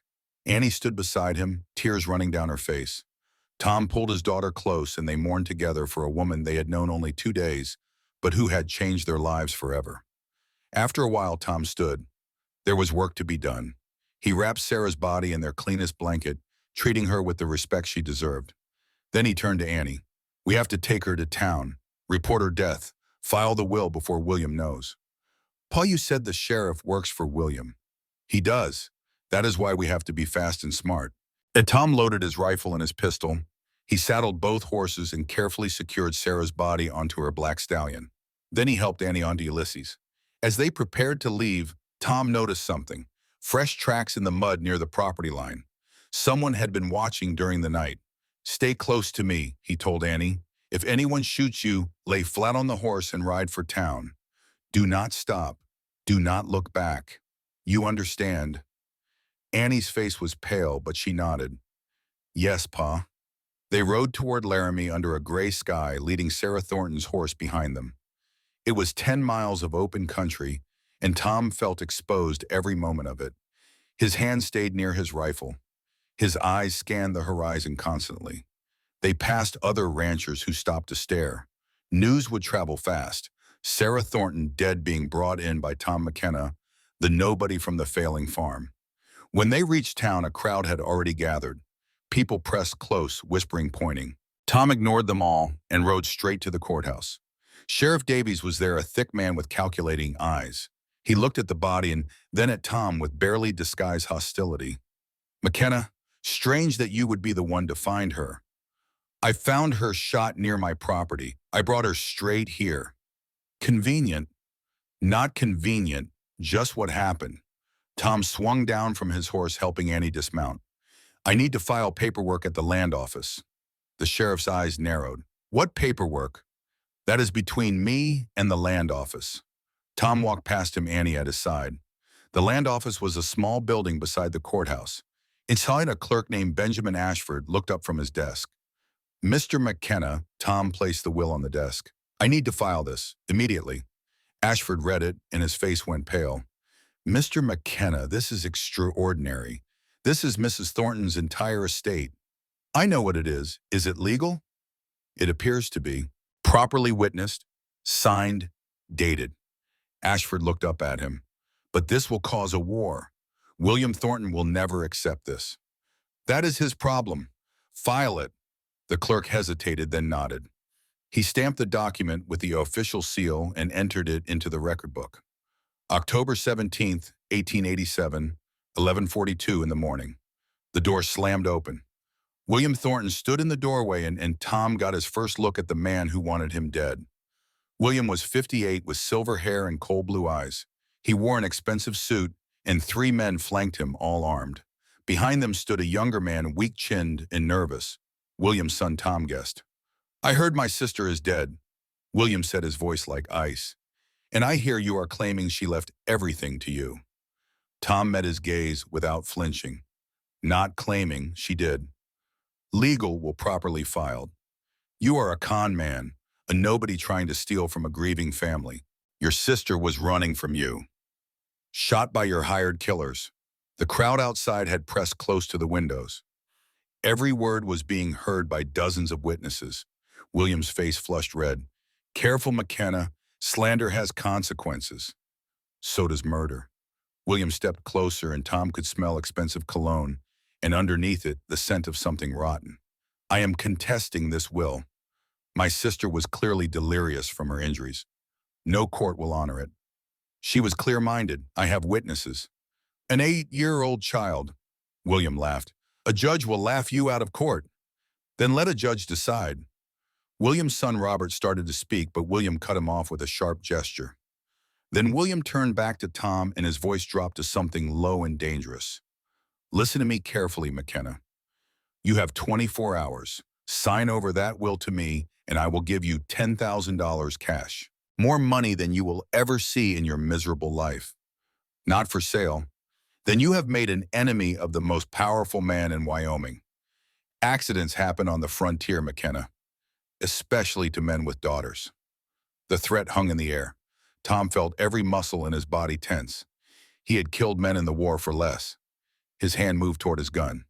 Annie stood beside him, tears running down her face. Tom pulled his daughter close and they mourned together for a woman they had known only 2 days, but who had changed their lives forever. After a while, Tom stood. There was work to be done. He wrapped Sarah's body in their cleanest blanket, treating her with the respect she deserved. Then he turned to Annie. We have to take her to town, report her death, file the will before William knows. Pa, you said the sheriff works for William. He does. That is why we have to be fast and smart. And Tom loaded his rifle and his pistol. He saddled both horses and carefully secured Sarah's body onto her black stallion. Then he helped Annie onto Ulysses. As they prepared to leave, Tom noticed something. Fresh tracks in the mud near the property line. Someone had been watching during the night. Stay close to me, he told Annie. If anyone shoots you, lay flat on the horse and ride for town. Do not stop. Do not look back. You understand? Annie's face was pale, but she nodded. Yes, Pa. They rode toward Laramie under a gray sky, leading Sarah Thornton's horse behind them. It was 10 miles of open country, and Tom felt exposed every moment of it. His hand stayed near his rifle. His eyes scanned the horizon constantly. They passed other ranchers who stopped to stare. News would travel fast. Sarah Thornton dead, being brought in by Tom McKenna, the nobody from the failing farm. When they reached town, a crowd had already gathered. People pressed close, whispering, pointing. Tom ignored them all and rode straight to the courthouse. Sheriff Davies was there, a thick man with calculating eyes. He looked at the body and then at Tom with barely disguised hostility. McKenna, strange that you would be the one to find her. I found her shot near my property. I brought her straight here. Convenient. Not convenient, just what happened. Tom swung down from his horse, helping Annie dismount. I need to file paperwork at the land office. The sheriff's eyes narrowed. What paperwork? That is between me and the land office. Tom walked past him, Annie at his side. The land office was a small building beside the courthouse. Inside, a clerk named Benjamin Ashford looked up from his desk. Mr. McKenna, Tom placed the will on the desk. I need to file this, immediately. Ashford read it, and his face went pale. Mr. McKenna, this is extraordinary. This is Mrs. Thornton's entire estate. I know what it is. Is it legal? It appears to be. Properly witnessed, signed, dated. Ashford looked up at him. But this will cause a war. William Thornton will never accept this. That is his problem. File it. The clerk hesitated, then nodded. He stamped the document with the official seal and entered it into the record book. October 17th, 1887, 11:42 in the morning. The door slammed open. William Thornton stood in the doorway and Tom got his first look at the man who wanted him dead. William was 58 with silver hair and coal blue eyes. He wore an expensive suit and 3 men flanked him, all armed. Behind them stood a younger man, weak-chinned and nervous. William's son Tom guessed. I heard my sister is dead, William said, his voice like ice. And I hear you are claiming she left everything to you. Tom met his gaze without flinching. Not claiming, she did. Legal will properly filed. You are a con man, a nobody trying to steal from a grieving family. Your sister was running from you. Shot by your hired killers. The crowd outside had pressed close to the windows. Every word was being heard by dozens of witnesses. William's face flushed red. Careful, McKenna. Slander has consequences. So does murder. William stepped closer and Tom could smell expensive cologne, and underneath it, the scent of something rotten. I am contesting this will. My sister was clearly delirious from her injuries. No court will honor it. She was clear-minded. I have witnesses. An 8-year-old child. William laughed. A judge will laugh you out of court. Then let a judge decide. William's son Robert started to speak, but William cut him off with a sharp gesture. Then William turned back to Tom and his voice dropped to something low and dangerous. Listen to me carefully, McKenna. You have 24 hours. Sign over that will to me, and I will give you $10,000 cash. More money than you will ever see in your miserable life. Not for sale. Then you have made an enemy of the most powerful man in Wyoming. Accidents happen on the frontier, McKenna, especially to men with daughters. The threat hung in the air. Tom felt every muscle in his body tense. He had killed men in the war for less. His hand moved toward his gun.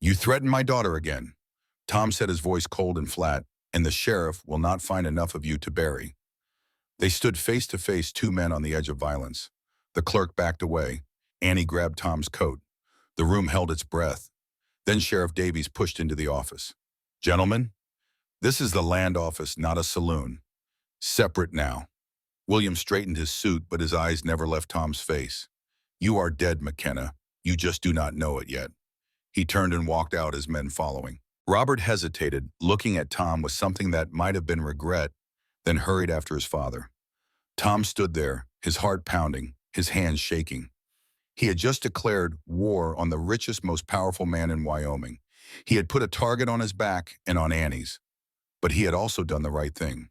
You threaten my daughter again. Tom said, his voice cold and flat, and the sheriff will not find enough of you to bury. They stood face to face, two men on the edge of violence. The clerk backed away. Annie grabbed Tom's coat. The room held its breath. Then Sheriff Davies pushed into the office. Gentlemen, this is the land office, not a saloon. Separate now. William straightened his suit, but his eyes never left Tom's face. You are dead, McKenna. You just do not know it yet. He turned and walked out, his men following. Robert hesitated, looking at Tom with something that might have been regret, then hurried after his father. Tom stood there, his heart pounding, his hands shaking. He had just declared war on the richest, most powerful man in Wyoming. He had put a target on his back and on Annie's. But he had also done the right thing.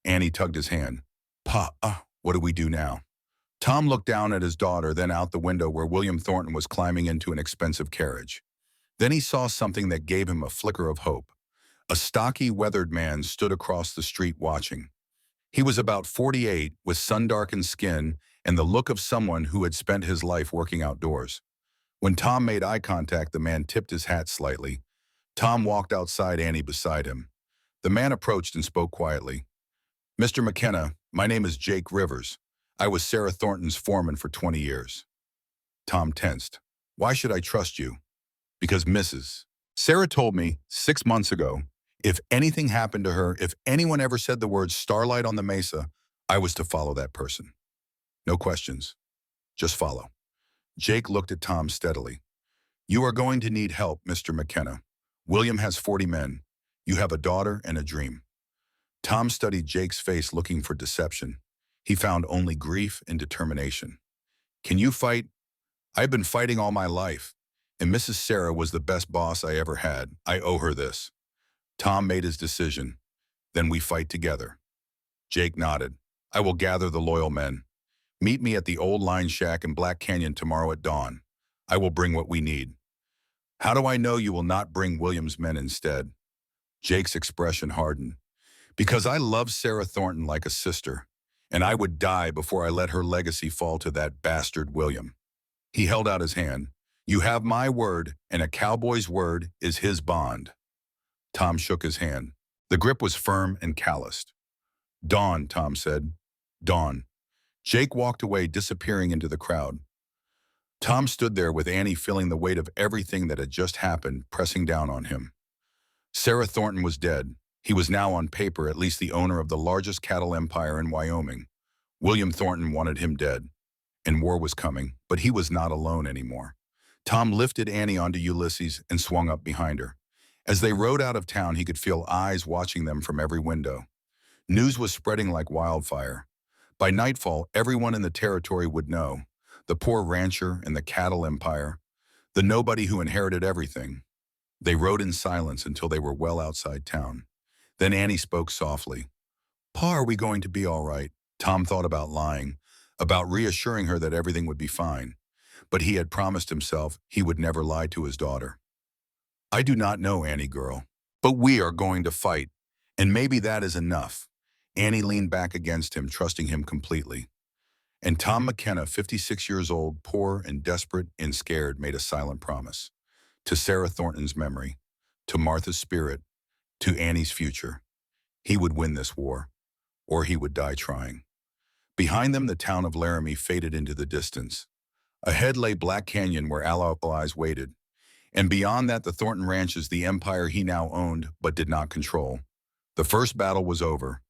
Annie tugged his hand. What do we do now? Tom looked down at his daughter, then out the window where William Thornton was climbing into an expensive carriage. Then he saw something that gave him a flicker of hope. A stocky, weathered man stood across the street watching. He was about 48, with sun-darkened skin and the look of someone who had spent his life working outdoors. When Tom made eye contact, the man tipped his hat slightly. Tom walked outside, Annie beside him. The man approached and spoke quietly. Mr. McKenna, my name is Jake Rivers. I was Sarah Thornton's foreman for 20 years. Tom tensed. Why should I trust you? Because Mrs. Sarah told me 6 months ago, if anything happened to her, if anyone ever said the word Starlight on the Mesa, I was to follow that person. No questions. Just follow. Jake looked at Tom steadily. You are going to need help, Mr. McKenna. William has 40 men. You have a daughter and a dream. Tom studied Jake's face, looking for deception. He found only grief and determination. Can you fight? I've been fighting all my life, and Mrs. Sarah was the best boss I ever had. I owe her this. Tom made his decision. Then we fight together. Jake nodded. I will gather the loyal men. Meet me at the old line shack in Black Canyon tomorrow at dawn. I will bring what we need. How do I know you will not bring William's men instead? Jake's expression hardened. Because I love Sarah Thornton like a sister, and I would die before I let her legacy fall to that bastard William. He held out his hand. You have my word, and a cowboy's word is his bond. Tom shook his hand. The grip was firm and calloused. Dawn, Tom said. Dawn. Jake walked away, disappearing into the crowd. Tom stood there with Annie feeling the weight of everything that had just happened pressing down on him. Sarah Thornton was dead. He was now on paper at least the owner of the largest cattle empire in Wyoming. William Thornton wanted him dead, and war was coming, but he was not alone anymore. Tom lifted Annie onto Ulysses and swung up behind her. As they rode out of town, he could feel eyes watching them from every window. News was spreading like wildfire. By nightfall, everyone in the territory would know. The poor rancher and the cattle empire, the nobody who inherited everything. They rode in silence until they were well outside town. Then Annie spoke softly. Pa, are we going to be all right? Tom thought about lying, about reassuring her that everything would be fine. But he had promised himself he would never lie to his daughter. I do not know, Annie girl, but we are going to fight, and maybe that is enough. Annie leaned back against him, trusting him completely. And Tom McKenna, 56 years old, poor and desperate and scared, made a silent promise. To Sarah Thornton's memory, to Martha's spirit, to Annie's future. He would win this war, or he would die trying. Behind them, the town of Laramie faded into the distance. Ahead lay Black Canyon, where allies waited. And beyond that, the Thornton ranches, the empire he now owned but did not control. The first battle was over.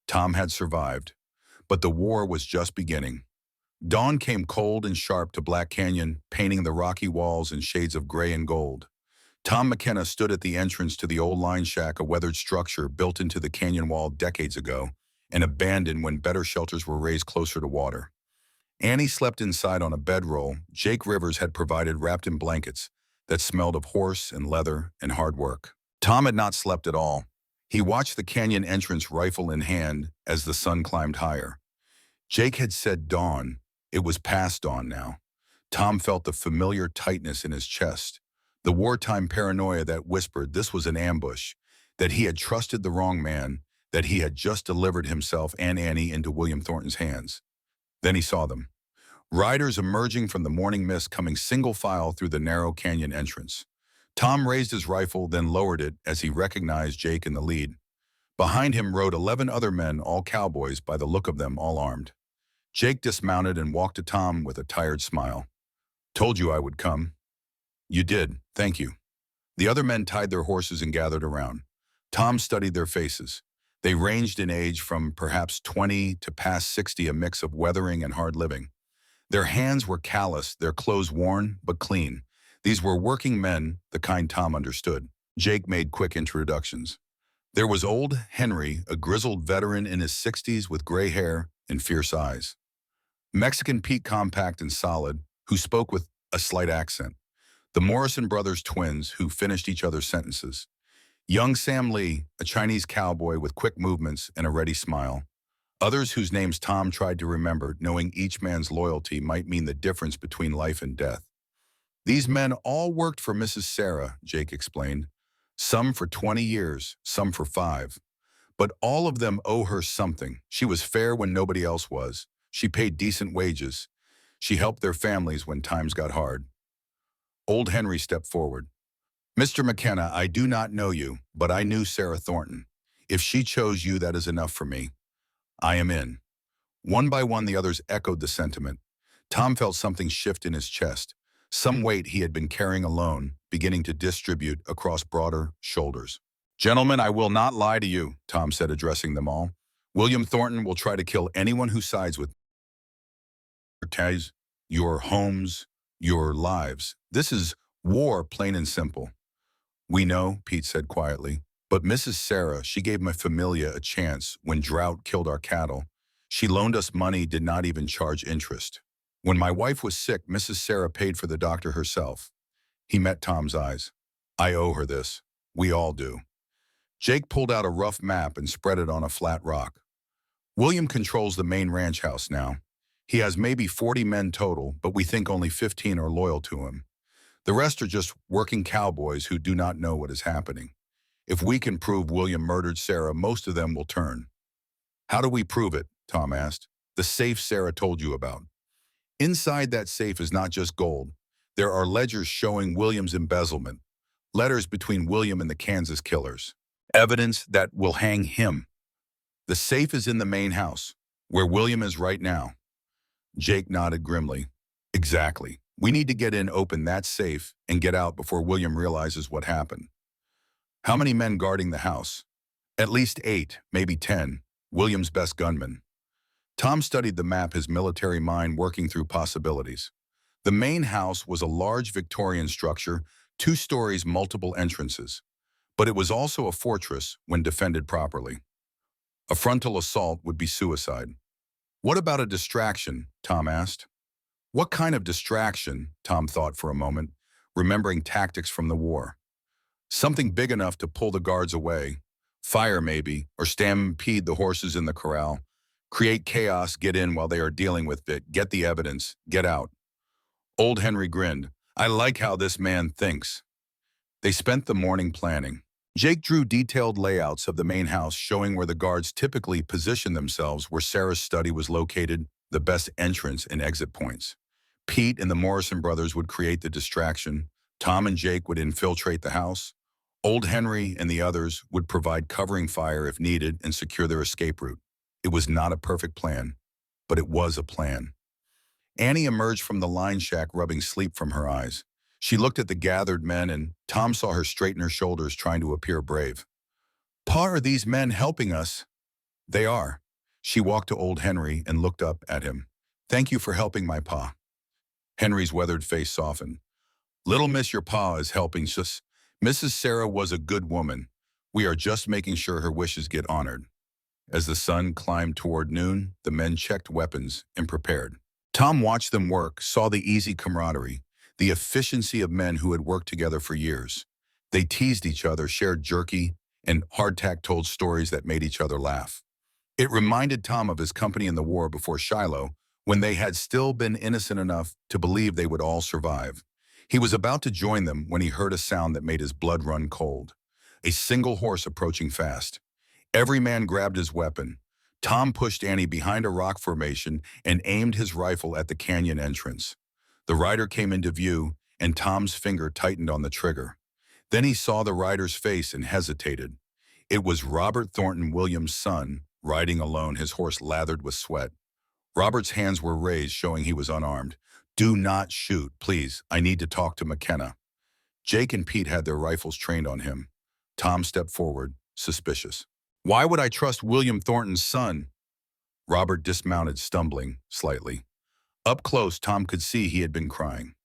Tom had survived, but the war was just beginning. Dawn came cold and sharp to Black Canyon, painting the rocky walls in shades of gray and gold. Tom McKenna stood at the entrance to the old line shack, a weathered structure built into the canyon wall decades ago and abandoned when better shelters were raised closer to water. Annie slept inside on a bedroll Jake Rivers had provided, wrapped in blankets that smelled of horse and leather and hard work. Tom had not slept at all. He watched the canyon entrance, rifle in hand, as the sun climbed higher. Jake had said dawn. It was past dawn now. Tom felt the familiar tightness in his chest, the wartime paranoia that whispered this was an ambush, that he had trusted the wrong man, that he had just delivered himself and Annie into William Thornton's hands. Then he saw them. Riders emerging from the morning mist, coming single file through the narrow canyon entrance. Tom raised his rifle, then lowered it as he recognized Jake in the lead. Behind him rode 11 other men, all cowboys, by the look of them, all armed. Jake dismounted and walked to Tom with a tired smile. "Told you I would come." "You did, thank you." The other men tied their horses and gathered around. Tom studied their faces. They ranged in age from perhaps 20 to past 60, a mix of weathering and hard living. Their hands were calloused, their clothes worn but clean. These were working men, the kind Tom understood. Jake made quick introductions. There was old Henry, a grizzled veteran in his 60s with gray hair and fierce eyes. Mexican Pete, compact and solid, who spoke with a slight accent. The Morrison brothers, twins, who finished each other's sentences. Young Sam Lee, a Chinese cowboy with quick movements and a ready smile. Others whose names Tom tried to remember, knowing each man's loyalty might mean the difference between life and death. These men all worked for Mrs. Sarah, Jake explained. Some for 20 years, some for 5. But all of them owe her something. She was fair when nobody else was. She paid decent wages. She helped their families when times got hard. Old Henry stepped forward. "Mr. McKenna, I do not know you, but I knew Sarah Thornton. If she chose you, that is enough for me. I am in." One by one, the others echoed the sentiment. Tom felt something shift in his chest, some weight he had been carrying alone, beginning to distribute across broader shoulders. "Gentlemen, I will not lie to you," Tom said, addressing them all. "William Thornton will try to kill anyone who sides with your homes, your lives. This is war, plain and simple." "We know," Pete said quietly. "But Mrs. Sarah, she gave my familia a chance when drought killed our cattle. She loaned us money, did not even charge interest. When my wife was sick, Mrs. Sarah paid for the doctor herself." He met Tom's eyes. "I owe her this. We all do." Jake pulled out a rough map and spread it on a flat rock. "William controls the main ranch house now. He has maybe 40 men total, but we think only 15 are loyal to him. The rest are just working cowboys who do not know what is happening. If we can prove William murdered Sarah, most of them will turn." "How do we prove it?" Tom asked. "The safe Sarah told you about. Inside that safe is not just gold. There are ledgers showing William's embezzlement, letters between William and the Kansas killers, evidence that will hang him. The safe is in the main house, where William is right now." Jake nodded grimly. "Exactly. We need to get in, open that safe, and get out before William realizes what happened." "How many men guarding the house?" "At least 8, maybe 10. William's best gunmen." Tom studied the map, his military mind working through possibilities. The main house was a large Victorian structure, 2 stories, multiple entrances. But it was also a fortress when defended properly. A frontal assault would be suicide. "What about a distraction?" Tom asked. What kind of distraction? Tom thought for a moment, remembering tactics from the war. Something big enough to pull the guards away. Fire maybe, or stampede the horses in the corral. Create chaos, get in while they are dealing with it, get the evidence, get out. Old Henry grinned. "I like how this man thinks." They spent the morning planning. Jake drew detailed layouts of the main house showing where the guards typically positioned themselves, where Sarah's study was located, the best entrance and exit points. Pete and the Morrison brothers would create the distraction. Tom and Jake would infiltrate the house. Old Henry and the others would provide covering fire if needed and secure their escape route. It was not a perfect plan, but it was a plan. Annie emerged from the line shack, rubbing sleep from her eyes. She looked at the gathered men, and Tom saw her straighten her shoulders, trying to appear brave. "Pa, are these men helping us?" "They are." She walked to old Henry and looked up at him. "Thank you for helping my pa." Henry's weathered face softened. "Little miss, your pa is helping us. Mrs. Sarah was a good woman. We are just making sure her wishes get honored. As the sun climbed toward noon, the men checked weapons and prepared. Tom watched them work, saw the easy camaraderie, the efficiency of men who had worked together for years. They teased each other, shared jerky, and hardtack told stories that made each other laugh. It reminded Tom of his company in the war before Shiloh, when they had still been innocent enough to believe they would all survive. He was about to join them when he heard a sound that made his blood run cold. A single horse approaching fast. Every man grabbed his weapon. Tom pushed Annie behind a rock formation and aimed his rifle at the canyon entrance. The rider came into view, and Tom's finger tightened on the trigger. Then he saw the rider's face and hesitated. It was Robert Thornton Williams' son, riding alone, his horse lathered with sweat. Robert's hands were raised, showing he was unarmed. "Do not shoot, please. I need to talk to McKenna." Jake and Pete had their rifles trained on him. Tom stepped forward, suspicious. "Why would I trust William Thornton's son?" Robert dismounted, stumbling slightly. Up close, Tom could see he had been crying.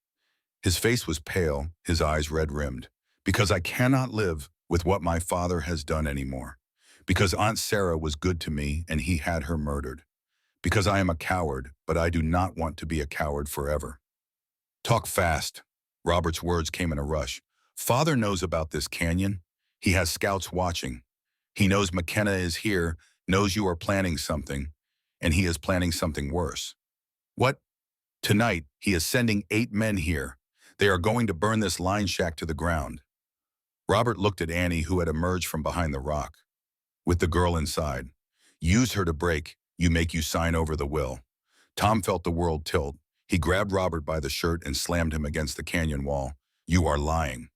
His face was pale, his eyes red-rimmed. "Because I cannot live with what my father has done anymore. Because Aunt Sarah was good to me and he had her murdered. Because I am a coward, but I do not want to be a coward forever." "Talk fast." Robert's words came in a rush. "Father knows about this canyon. He has scouts watching. He knows McKenna is here, knows you are planning something, and he is planning something worse." "What?" "Tonight, he is sending 8 men here. They are going to burn this line shack to the ground." Robert looked at Annie, who had emerged from behind the rock. "With the girl inside. Use her to break. You make you sign over the will." Tom felt the world tilt. He grabbed Robert by the shirt and slammed him against the canyon wall. "You are lying."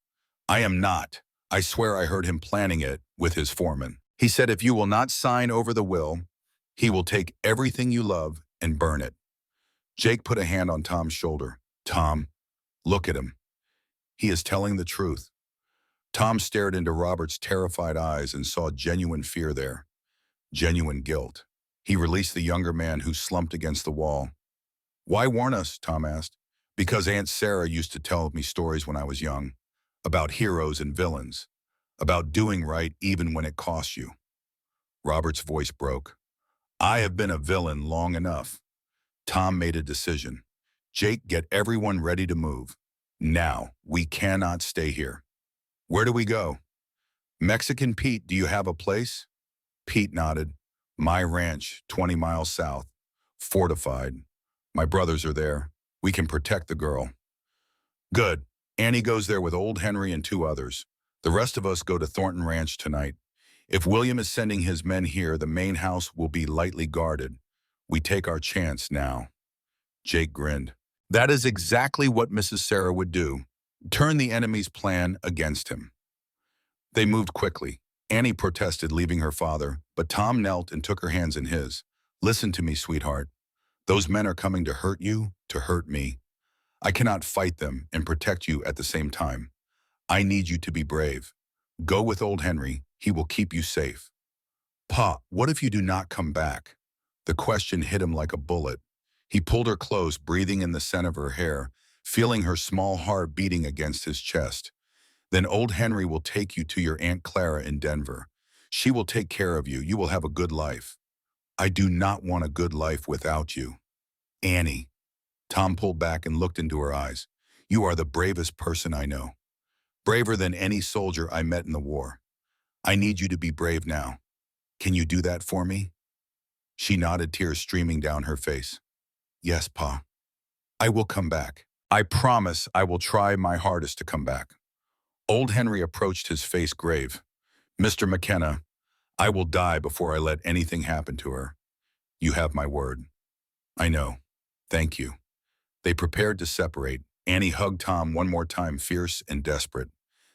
"I am not. I swear I heard him planning it with his foreman. He said if you will not sign over the will, he will take everything you love and burn it." Jake put a hand on Tom's shoulder. "Tom, look at him. He is telling the truth." Tom stared into Robert's terrified eyes and saw genuine fear there, genuine guilt. He released the younger man, who slumped against the wall. "Why warn us?" Tom asked. "Because Aunt Sarah used to tell me stories when I was young, about heroes and villains, about doing right even when it costs you." Robert's voice broke. "I have been a villain long enough." Tom made a decision. "Jake, get everyone ready to move. Now, we cannot stay here." "Where do we go?" "Mexican Pete, do you have a place?" Pete nodded. "My ranch, 20 miles south. Fortified. My brothers are there. We can protect the girl." "Good. Annie goes there with old Henry and 2 others. The rest of us go to Thornton Ranch tonight. If William is sending his men here, the main house will be lightly guarded. We take our chance now." Jake grinned. "That is exactly what Mrs. Sarah would do. Turn the enemy's plan against him." They moved quickly. Annie protested, leaving her father, but Tom knelt and took her hands in his. "Listen to me, sweetheart. Those men are coming to hurt you, to hurt me. I cannot fight them and protect you at the same time. I need you to be brave. Go with old Henry. He will keep you safe." "Pa, what if you do not come back?" The question hit him like a bullet. He pulled her close, breathing in the scent of her hair, feeling her small heart beating against his chest. "Then old Henry will take you to your Aunt Clara in Denver. She will take care of you. You will have a good life." "I do not want a good life without you." "Annie." Tom pulled back and looked into her eyes. "You are the bravest person I know. Braver than any soldier I met in the war. I need you to be brave now. Can you do that for me?" She nodded, tears streaming down her face. "Yes, Pa. I will come back. I promise I will try my hardest to come back." Old Henry approached, his face grave. "Mr. McKenna, I will die before I let anything happen to her. You have my word." "I know. Thank you." They prepared to separate. Annie hugged Tom one more time, fierce and desperate.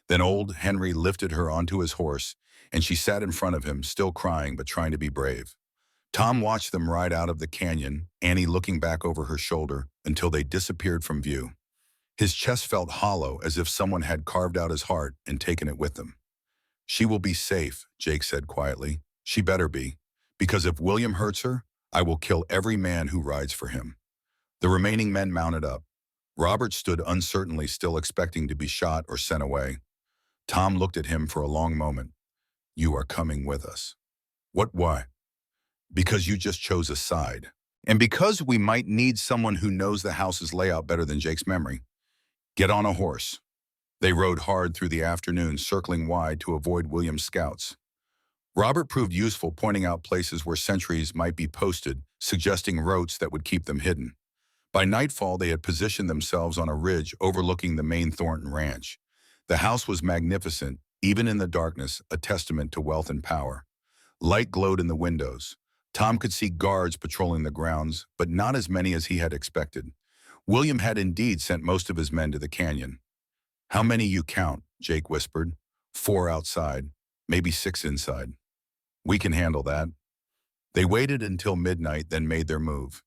Then old Henry lifted her onto his horse, and she sat in front of him, still crying but trying to be brave. Tom watched them ride out of the canyon, Annie looking back over her shoulder until they disappeared from view. His chest felt hollow, as if someone had carved out his heart and taken it with them. "She will be safe," Jake said quietly. "She better be. Because if William hurts her, I will kill every man who rides for him." The remaining men mounted up. Robert stood uncertainly, still expecting to be shot or sent away. Tom looked at him for a long moment. You are coming with us. What, why? Because you just chose a side. And because we might need someone who knows the house's layout better than Jake's memory. Get on a horse. They rode hard through the afternoon, circling wide to avoid William's scouts. Robert proved useful, pointing out places where sentries might be posted, suggesting routes that would keep them hidden. By nightfall, they had positioned themselves on a ridge overlooking the main Thornton ranch. The house was magnificent, even in the darkness, a testament to wealth and power. Light glowed in the windows. Tom could see guards patrolling the grounds, but not as many as he had expected. William had indeed sent most of his men to the canyon. How many you count? Jake whispered. 4 outside, maybe 6 inside. We can handle that. They waited until midnight, then made their move.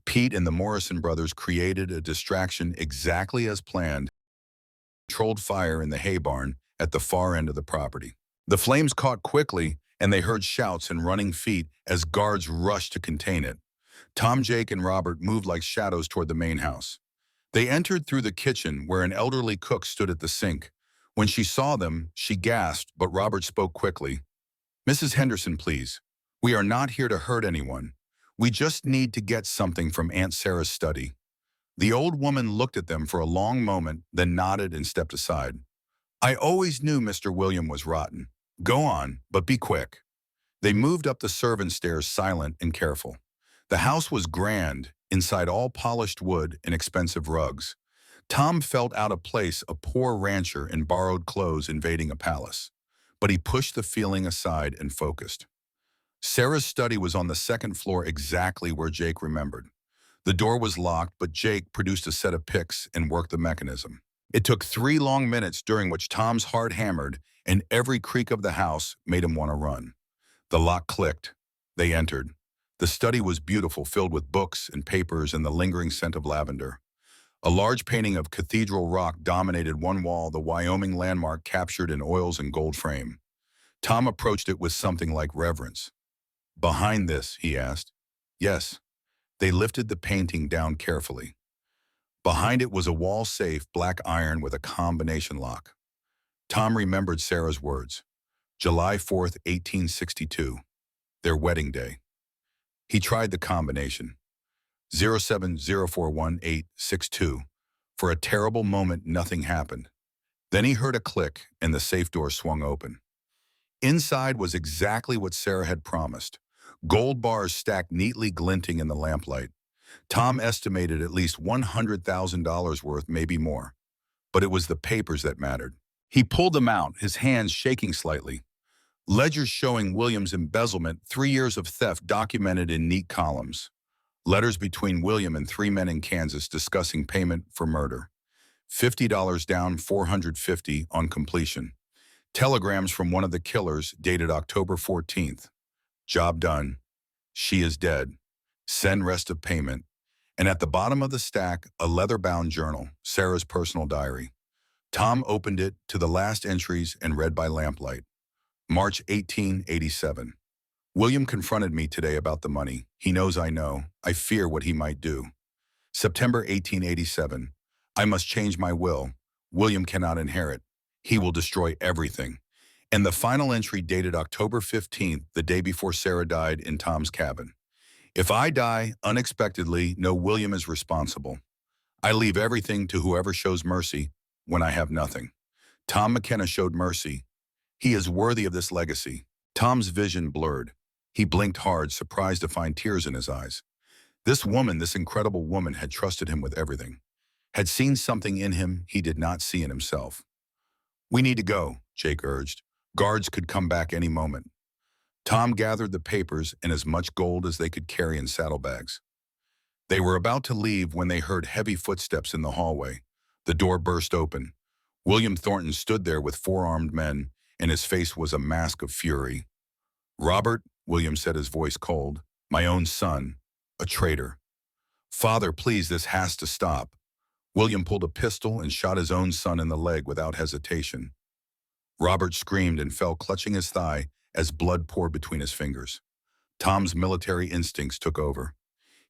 Pete and the Morrison brothers created a distraction exactly as planned, controlled fire in the hay barn at the far end of the property. The flames caught quickly, and they heard shouts and running feet as guards rushed to contain it. Tom, Jake, and Robert moved like shadows toward the main house. They entered through the kitchen, where an elderly cook stood at the sink. When she saw them, she gasped, but Robert spoke quickly. Mrs. Henderson, please. We are not here to hurt anyone. We just need to get something from Aunt Sarah's study. The old woman looked at them for a long moment, then nodded and stepped aside. I always knew Mr. William was rotten. Go on, but be quick. They moved up the servant stairs, silent and careful. The house was grand, inside all polished wood and expensive rugs. Tom felt out of place, a poor rancher in borrowed clothes invading a palace. But he pushed the feeling aside and focused. Sarah's study was on the second floor, exactly where Jake remembered. The door was locked, but Jake produced a set of picks and worked the mechanism. It took 3 long minutes, during which Tom's heart hammered, and every creak of the house made him want to run. The lock clicked. They entered. The study was beautiful, filled with books and papers and the lingering scent of lavender. A large painting of Cathedral Rock dominated one wall, the Wyoming landmark captured in oils and gold frame. Tom approached it with something like reverence. Behind this, he asked. Yes. They lifted the painting down carefully. Behind it was a wall safe, black iron with a combination lock. Tom remembered Sarah's words. July 4th, 1862. Their wedding day. He tried the combination. 07041862. For a terrible moment, nothing happened. Then he heard a click, and the safe door swung open. Inside was exactly what Sarah had promised. Gold bars stacked neatly, glinting in the lamplight. Tom estimated at least $100,000 worth, maybe more. But it was the papers that mattered. He pulled them out, his hands shaking slightly. Ledgers showing William's embezzlement, 3 years of theft documented in neat columns. Letters between William and 3 men in Kansas discussing payment for murder. $50 down, $450 on completion. Telegrams from one of the killers dated October 14th. Job done. She is dead. Send rest of payment. And at the bottom of the stack, a leather-bound journal, Sarah's personal diary. Tom opened it to the last entries and read by lamplight. March 1887. William confronted me today about the money. He knows I know. I fear what he might do. September 1887. I must change my will. William cannot inherit. He will destroy everything. And the final entry dated October 15th, the day before Sarah died, in Tom's cabin. If I die unexpectedly, know William is responsible. I leave everything to whoever shows mercy when I have nothing. Tom McKenna showed mercy. He is worthy of this legacy. Tom's vision blurred. He blinked hard, surprised to find tears in his eyes. This woman, this incredible woman, had trusted him with everything. Had seen something in him he did not see in himself. We need to go, Jake urged. Guards could come back any moment. Tom gathered the papers and as much gold as they could carry in saddlebags. They were about to leave when they heard heavy footsteps in the hallway. The door burst open. William Thornton stood there with 4 armed men, and his face was a mask of fury. Robert, William said, his voice cold, my own son, a traitor. Father, please, this has to stop. William pulled a pistol and shot his own son in the leg without hesitation. Robert screamed and fell, clutching his thigh as blood poured between his fingers. Tom's military instincts took over.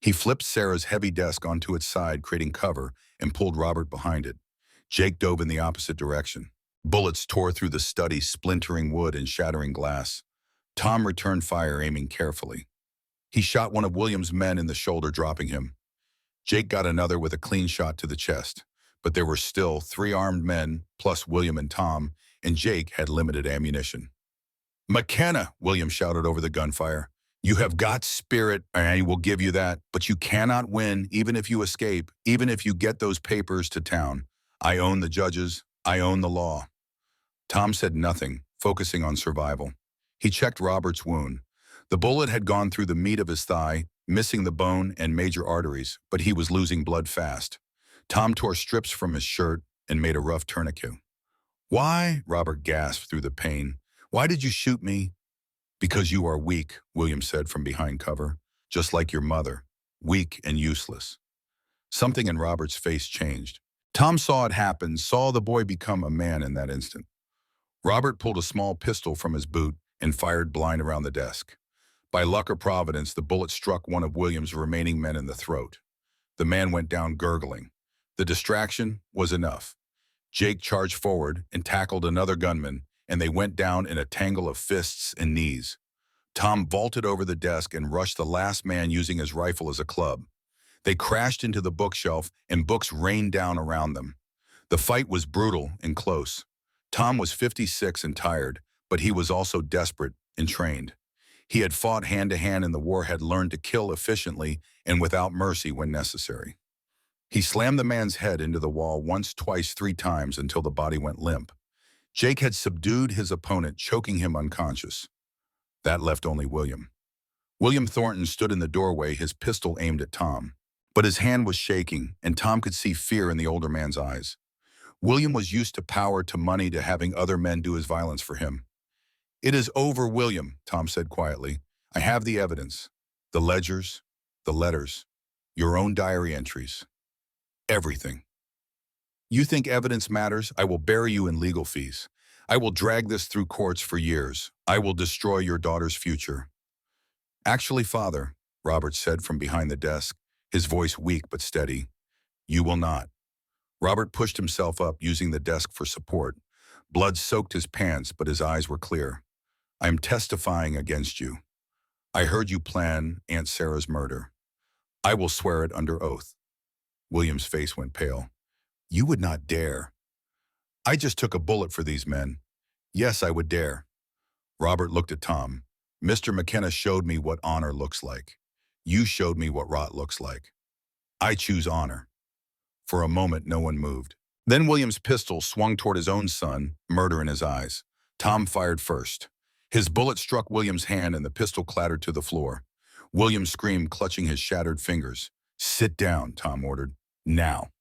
He flipped Sarah's heavy desk onto its side, creating cover, and pulled Robert behind it. Jake dove in the opposite direction. Bullets tore through the study, splintering wood and shattering glass. Tom returned fire, aiming carefully. He shot one of William's men in the shoulder, dropping him. Jake got another with a clean shot to the chest. But there were still 3 armed men, plus William and Tom, and Jake had limited ammunition. "McKenna," William shouted over the gunfire. "You have got spirit, and I will give you that, but you cannot win even if you escape, even if you get those papers to town. I own the judges. I own the law." Tom said nothing, focusing on survival. He checked Robert's wound. The bullet had gone through the meat of his thigh, missing the bone and major arteries, but he was losing blood fast. Tom tore strips from his shirt and made a rough tourniquet. "Why?" Robert gasped through the pain. "Why did you shoot me?" "Because you are weak," William said from behind cover. "Just like your mother. Weak and useless." Something in Robert's face changed. Tom saw it happen, saw the boy become a man in that instant. Robert pulled a small pistol from his boot and fired blind around the desk. By luck or providence, the bullet struck one of William's remaining men in the throat. The man went down gurgling. The distraction was enough. Jake charged forward and tackled another gunman, and they went down in a tangle of fists and knees. Tom vaulted over the desk and rushed the last man using his rifle as a club. They crashed into the bookshelf, and books rained down around them. The fight was brutal and close. Tom was 56 and tired, but he was also desperate and trained. He had fought hand-to-hand in the war, had learned to kill efficiently and without mercy when necessary. He slammed the man's head into the wall once, twice, 3 times until the body went limp. Jake had subdued his opponent, choking him unconscious. That left only William. William Thornton stood in the doorway, his pistol aimed at Tom. But his hand was shaking, and Tom could see fear in the older man's eyes. William was used to power, to money, to having other men do his violence for him. "It is over, William," Tom said quietly. "I have the evidence. The ledgers, the letters, your own diary entries. Everything. You think evidence matters? I will bury you in legal fees. I will drag this through courts for years. I will destroy your daughter's future." "Actually, Father," Robert said from behind the desk, his voice weak but steady, "you will not." Robert pushed himself up, using the desk for support. Blood soaked his pants, but his eyes were clear. "I am testifying against you. I heard you plan Aunt Sarah's murder. I will swear it under oath." William's face went pale. "You would not dare." "I just took a bullet for these men. Yes, I would dare." Robert looked at Tom. "Mr. McKenna showed me what honor looks like. You showed me what rot looks like. I choose honor." For a moment, no one moved. Then William's pistol swung toward his own son, murder in his eyes. Tom fired first. His bullet struck William's hand, and the pistol clattered to the floor. William screamed, clutching his shattered fingers. "Sit down," Tom ordered. "Now."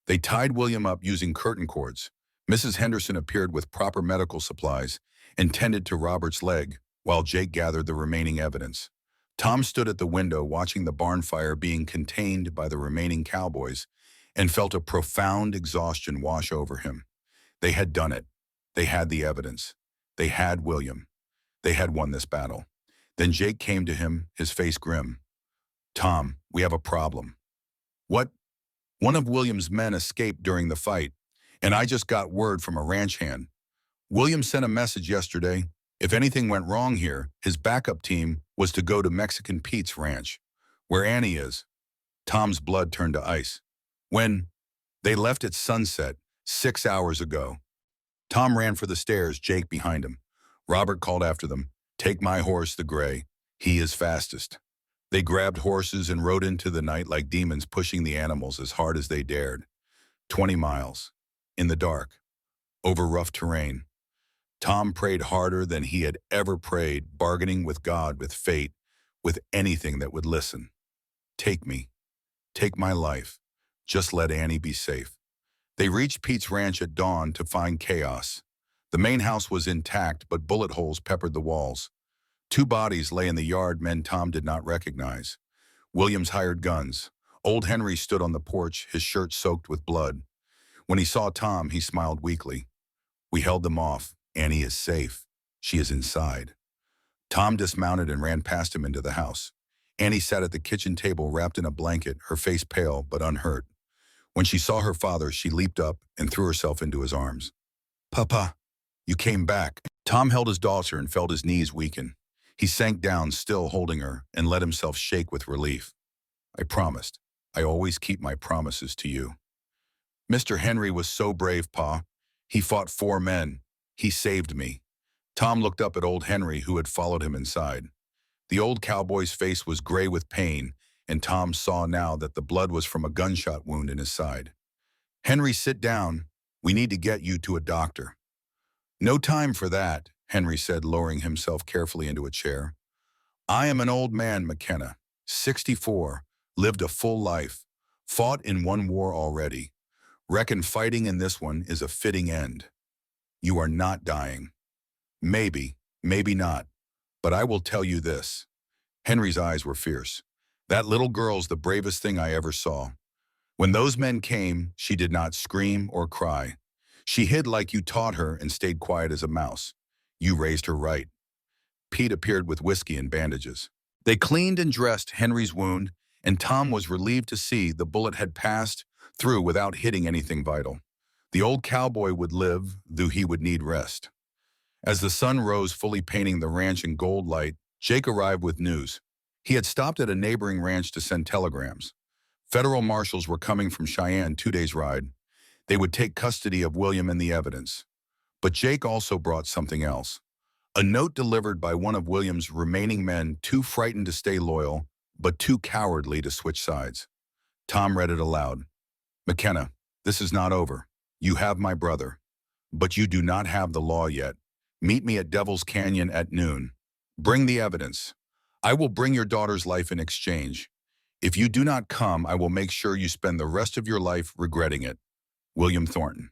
They tied William up using curtain cords. Mrs. Henderson appeared with proper medical supplies and tended to Robert's leg, while Jake gathered the remaining evidence. Tom stood at the window, watching the barn fire being contained by the remaining cowboys, and felt a profound exhaustion wash over him. They had done it. They had the evidence. They had William. They had won this battle. Then Jake came to him, his face grim. "Tom, we have a problem." "What?" "One of William's men escaped during the fight, and I just got word from a ranch hand. William sent a message yesterday. If anything went wrong here, his backup team was to go to Mexican Pete's ranch, where Annie is." Tom's blood turned to ice. "When?" "They left at sunset, 6 hours ago." Tom ran for the stairs, Jake behind him. Robert called after them, "Take my horse, the gray. He is fastest." They grabbed horses and rode into the night like demons, pushing the animals as hard as they dared. 20 miles. In the dark. Over rough terrain. Tom prayed harder than he had ever prayed, bargaining with God, with fate, with anything that would listen. "Take me. Take my life. Just let Annie be safe." They reached Pete's ranch at dawn to find chaos. The main house was intact, but bullet holes peppered the walls. 2 bodies lay in the yard, men Tom did not recognize. William's hired guns. Old Henry stood on the porch, his shirt soaked with blood. When he saw Tom, he smiled weakly. "We held them off. Annie is safe. She is inside." Tom dismounted and ran past him into the house. Annie sat at the kitchen table, wrapped in a blanket, her face pale but unhurt. When she saw her father, she leaped up and threw herself into his arms. Papa, you came back. Tom held his daughter and felt his knees weaken. He sank down, still holding her, and let himself shake with relief. I promised. I always keep my promises to you. Mr. Henry was so brave, Pa. He fought 4 men. He saved me. Tom looked up at old Henry, who had followed him inside. The old cowboy's face was gray with pain, and Tom saw now that the blood was from a gunshot wound in his side. Henry, sit down. We need to get you to a doctor. No time for that, Henry said, lowering himself carefully into a chair. I am an old man, McKenna, 64, lived a full life, fought in 1 war already. Reckon fighting in this one is a fitting end. You are not dying. Maybe, maybe not, but I will tell you this. Henry's eyes were fierce. That little girl's the bravest thing I ever saw. When those men came, she did not scream or cry. She hid like you taught her and stayed quiet as a mouse. You raised her right. Pete appeared with whiskey and bandages. They cleaned and dressed Henry's wound, and Tom was relieved to see the bullet had passed through without hitting anything vital. The old cowboy would live, though he would need rest. As the sun rose, fully painting the ranch in gold light, Jake arrived with news. He had stopped at a neighboring ranch to send telegrams. Federal marshals were coming from Cheyenne, 2 days' ride. They would take custody of William and the evidence. But Jake also brought something else. A note delivered by one of William's remaining men, too frightened to stay loyal, but too cowardly to switch sides. Tom read it aloud. McKenna, this is not over. You have my brother. But you do not have the law yet. Meet me at Devil's Canyon at noon. Bring the evidence. I will bring your daughter's life in exchange. If you do not come, I will make sure you spend the rest of your life regretting it. William Thornton.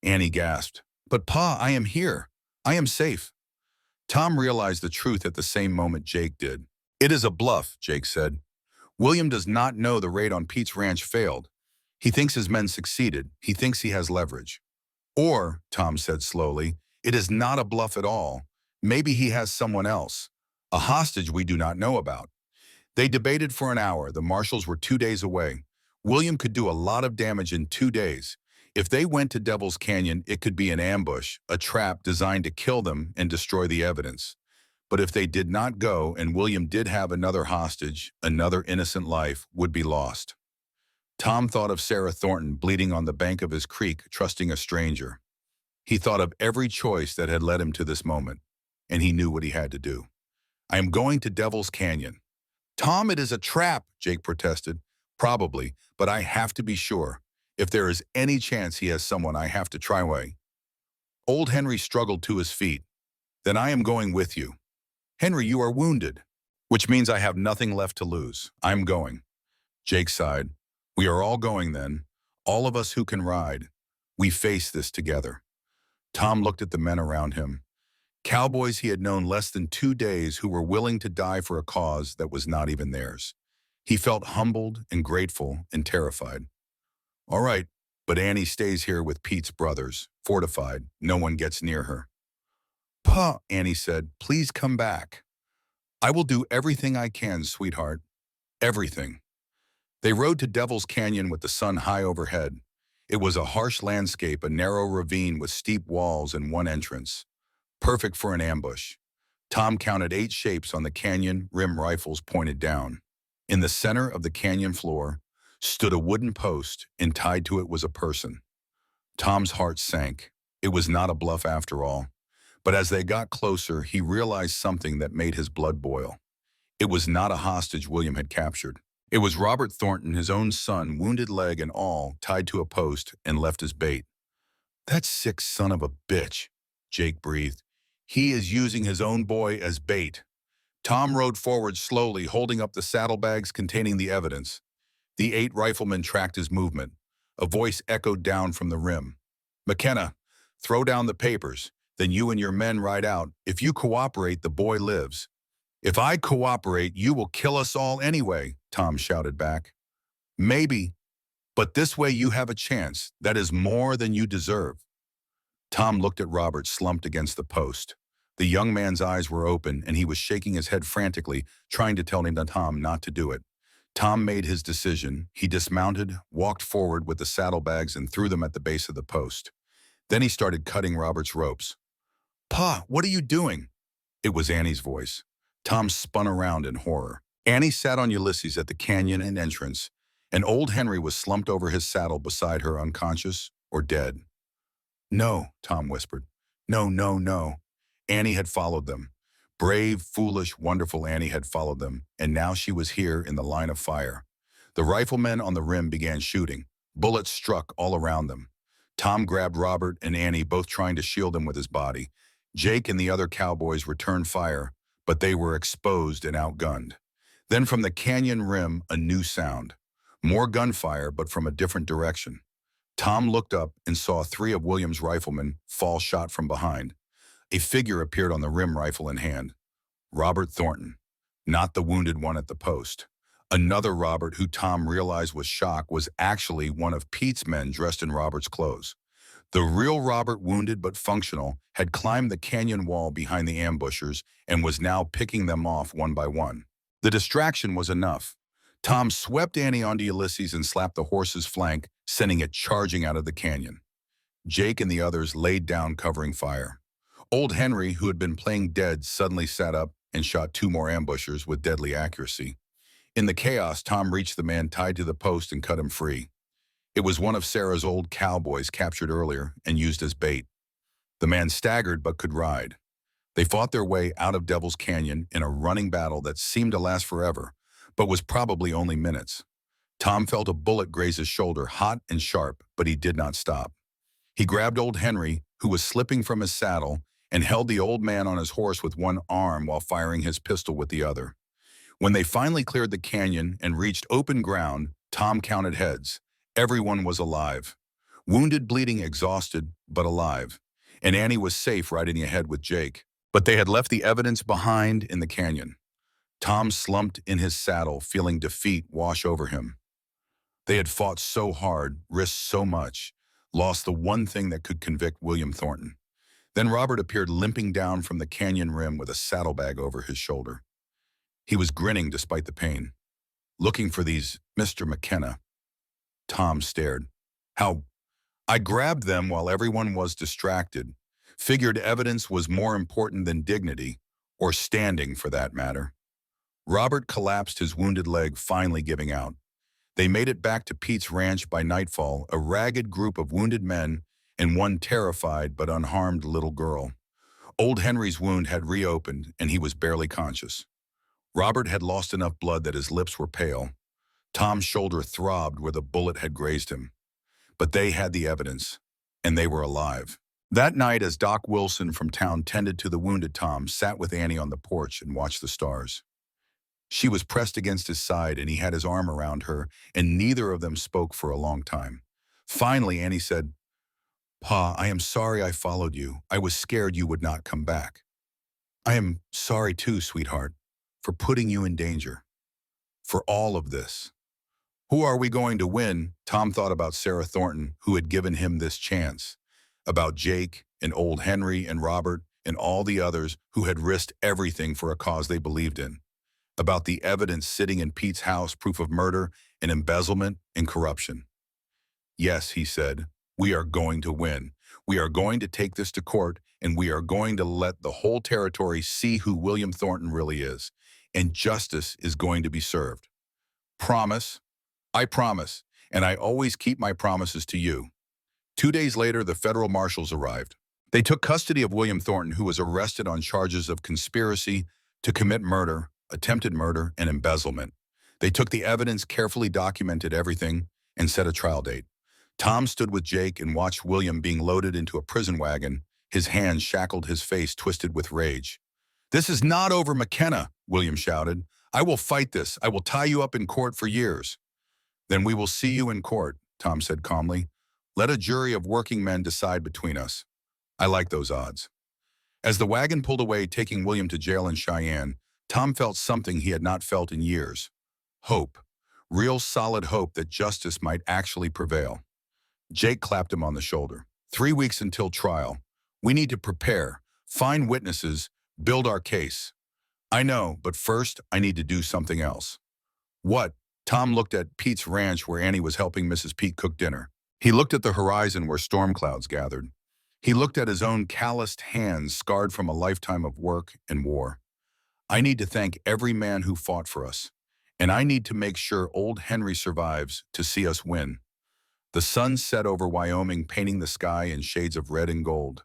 Annie gasped. But Pa, I am here. I am safe. Tom realized the truth at the same moment Jake did. It is a bluff, Jake said. William does not know the raid on Pete's ranch failed. He thinks his men succeeded. He thinks he has leverage. Or, Tom said slowly, it is not a bluff at all. Maybe he has someone else. A hostage we do not know about. They debated for an hour. The marshals were 2 days away. William could do a lot of damage in 2 days. If they went to Devil's Canyon, it could be an ambush, a trap designed to kill them and destroy the evidence. But if they did not go and William did have another hostage, another innocent life would be lost. Tom thought of Sarah Thornton bleeding on the bank of his creek, trusting a stranger. He thought of every choice that had led him to this moment, and he knew what he had to do. I am going to Devil's Canyon. Tom, it is a trap, Jake protested. Probably, but I have to be sure. If there is any chance he has someone, I have to try away. Old Henry struggled to his feet. Then I am going with you. Henry, you are wounded, which means I have nothing left to lose. I'm going. Jake sighed. We are all going then, all of us who can ride. We face this together. Tom looked at the men around him. Cowboys he had known less than 2 days who were willing to die for a cause that was not even theirs. He felt humbled and grateful and terrified. All right, but Annie stays here with Pete's brothers, fortified. No one gets near her. Pa, Annie said, please come back. I will do everything I can, sweetheart. Everything. They rode to Devil's Canyon with the sun high overhead. It was a harsh landscape, a narrow ravine with steep walls and one entrance. Perfect for an ambush. Tom counted 8 shapes on the canyon rim, rifles pointed down. In the center of the canyon floor stood a wooden post, and tied to it was a person. Tom's heart sank. It was not a bluff after all. But as they got closer, he realized something that made his blood boil. It was not a hostage William had captured. It was Robert Thornton, his own son, wounded leg and all, tied to a post and left as bait. That sick son of a bitch, Jake breathed. He is using his own boy as bait. Tom rode forward slowly, holding up the saddlebags containing the evidence. The 8 riflemen tracked his movement. A voice echoed down from the rim. McKenna, throw down the papers. Then you and your men ride out. If you cooperate, the boy lives. If I cooperate, you will kill us all anyway, Tom shouted back. Maybe, but this way you have a chance. That is more than you deserve. Tom looked at Robert, slumped against the post. The young man's eyes were open, and he was shaking his head frantically, trying to tell Tom not to do it. Tom made his decision. He dismounted, walked forward with the saddlebags, and threw them at the base of the post. Then he started cutting Robert's ropes. "Pa, what are you doing?" It was Annie's voice. Tom spun around in horror. Annie sat on Ulysses at the canyon and entrance, and old Henry was slumped over his saddle beside her, unconscious or dead. "No," Tom whispered. "No, no, no." Annie had followed them. Brave, foolish, wonderful Annie had followed them, and now she was here in the line of fire. The riflemen on the rim began shooting. Bullets struck all around them. Tom grabbed Robert and Annie, both trying to shield them with his body. Jake and the other cowboys returned fire, but they were exposed and outgunned. Then from the canyon rim, a new sound. More gunfire, but from a different direction. Tom looked up and saw three of William's riflemen fall shot from behind. A figure appeared on the rim, rifle in hand. Robert Thornton, not the wounded one at the post. Another Robert, who Tom realized was shocked, was actually one of Pete's men dressed in Robert's clothes. The real Robert, wounded but functional, had climbed the canyon wall behind the ambushers and was now picking them off one by one. The distraction was enough. Tom swept Annie onto Ulysses and slapped the horse's flank, sending it charging out of the canyon. Jake and the others laid down, covering fire. Old Henry, who had been playing dead, suddenly sat up and shot two more ambushers with deadly accuracy. In the chaos, Tom reached the man tied to the post and cut him free. It was one of Sarah's old cowboys captured earlier and used as bait. The man staggered but could ride. They fought their way out of Devil's Canyon in a running battle that seemed to last forever, but was probably only minutes. Tom felt a bullet graze his shoulder, hot and sharp, but he did not stop. He grabbed old Henry, who was slipping from his saddle, and held the old man on his horse with one arm while firing his pistol with the other. When they finally cleared the canyon and reached open ground, Tom counted heads. Everyone was alive. Wounded, bleeding, exhausted, but alive. And Annie was safe riding ahead with Jake. But they had left the evidence behind in the canyon. Tom slumped in his saddle, feeling defeat wash over him. They had fought so hard, risked so much, lost the one thing that could convict William Thornton. Then Robert appeared limping down from the canyon rim with a saddlebag over his shoulder. He was grinning despite the pain. "Looking for these, Mr. McKenna." Tom stared. "How?" "I grabbed them while everyone was distracted. Figured evidence was more important than dignity, or standing for that matter." Robert collapsed, his wounded leg finally giving out. They made it back to Pete's ranch by nightfall, a ragged group of wounded men and one terrified but unharmed little girl. Old Henry's wound had reopened, and he was barely conscious. Robert had lost enough blood that his lips were pale. Tom's shoulder throbbed where the bullet had grazed him. But they had the evidence, and they were alive. That night, as Doc Wilson from town tended to the wounded, Tom sat with Annie on the porch and watched the stars. She was pressed against his side, and he had his arm around her, and neither of them spoke for a long time. Finally, Annie said, "Pa, I am sorry I followed you. I was scared you would not come back." "I am sorry too, sweetheart, for putting you in danger. For all of this." Who are we going to win? Tom thought about Sarah Thornton, who had given him this chance. About Jake and old Henry and Robert and all the others who had risked everything for a cause they believed in. About the evidence sitting in Pete's house, proof of murder and embezzlement and corruption. "Yes," he said, "we are going to win. We are going to take this to court, and we are going to let the whole territory see who William Thornton really is. And justice is going to be served. Promise?" "I promise, and I always keep my promises to you." 2 days later, the federal marshals arrived. They took custody of William Thornton, who was arrested on charges of conspiracy to commit murder, attempted murder, and embezzlement. They took the evidence, carefully documented everything, and set a trial date. Tom stood with Jake and watched William being loaded into a prison wagon, his hands shackled, his face twisted with rage. "This is not over, McKenna," William shouted. "I will fight this. I will tie you up in court for years." "Then we will see you in court," Tom said calmly. "Let a jury of working men decide between us." "I like those odds." As the wagon pulled away, taking William to jail in Cheyenne, Tom felt something he had not felt in years. Hope. Real solid hope that justice might actually prevail. Jake clapped him on the shoulder. 3 weeks until trial. We need to prepare, find witnesses, build our case." "I know, but first I need to do something else." "What?" Tom looked at Pete's ranch where Annie was helping Mrs. Pete cook dinner. He looked at the horizon where storm clouds gathered. He looked at his own calloused hands scarred from a lifetime of work and war. I need to thank every man who fought for us, and I need to make sure old Henry survives to see us win. The sun set over Wyoming, painting the sky in shades of red and gold.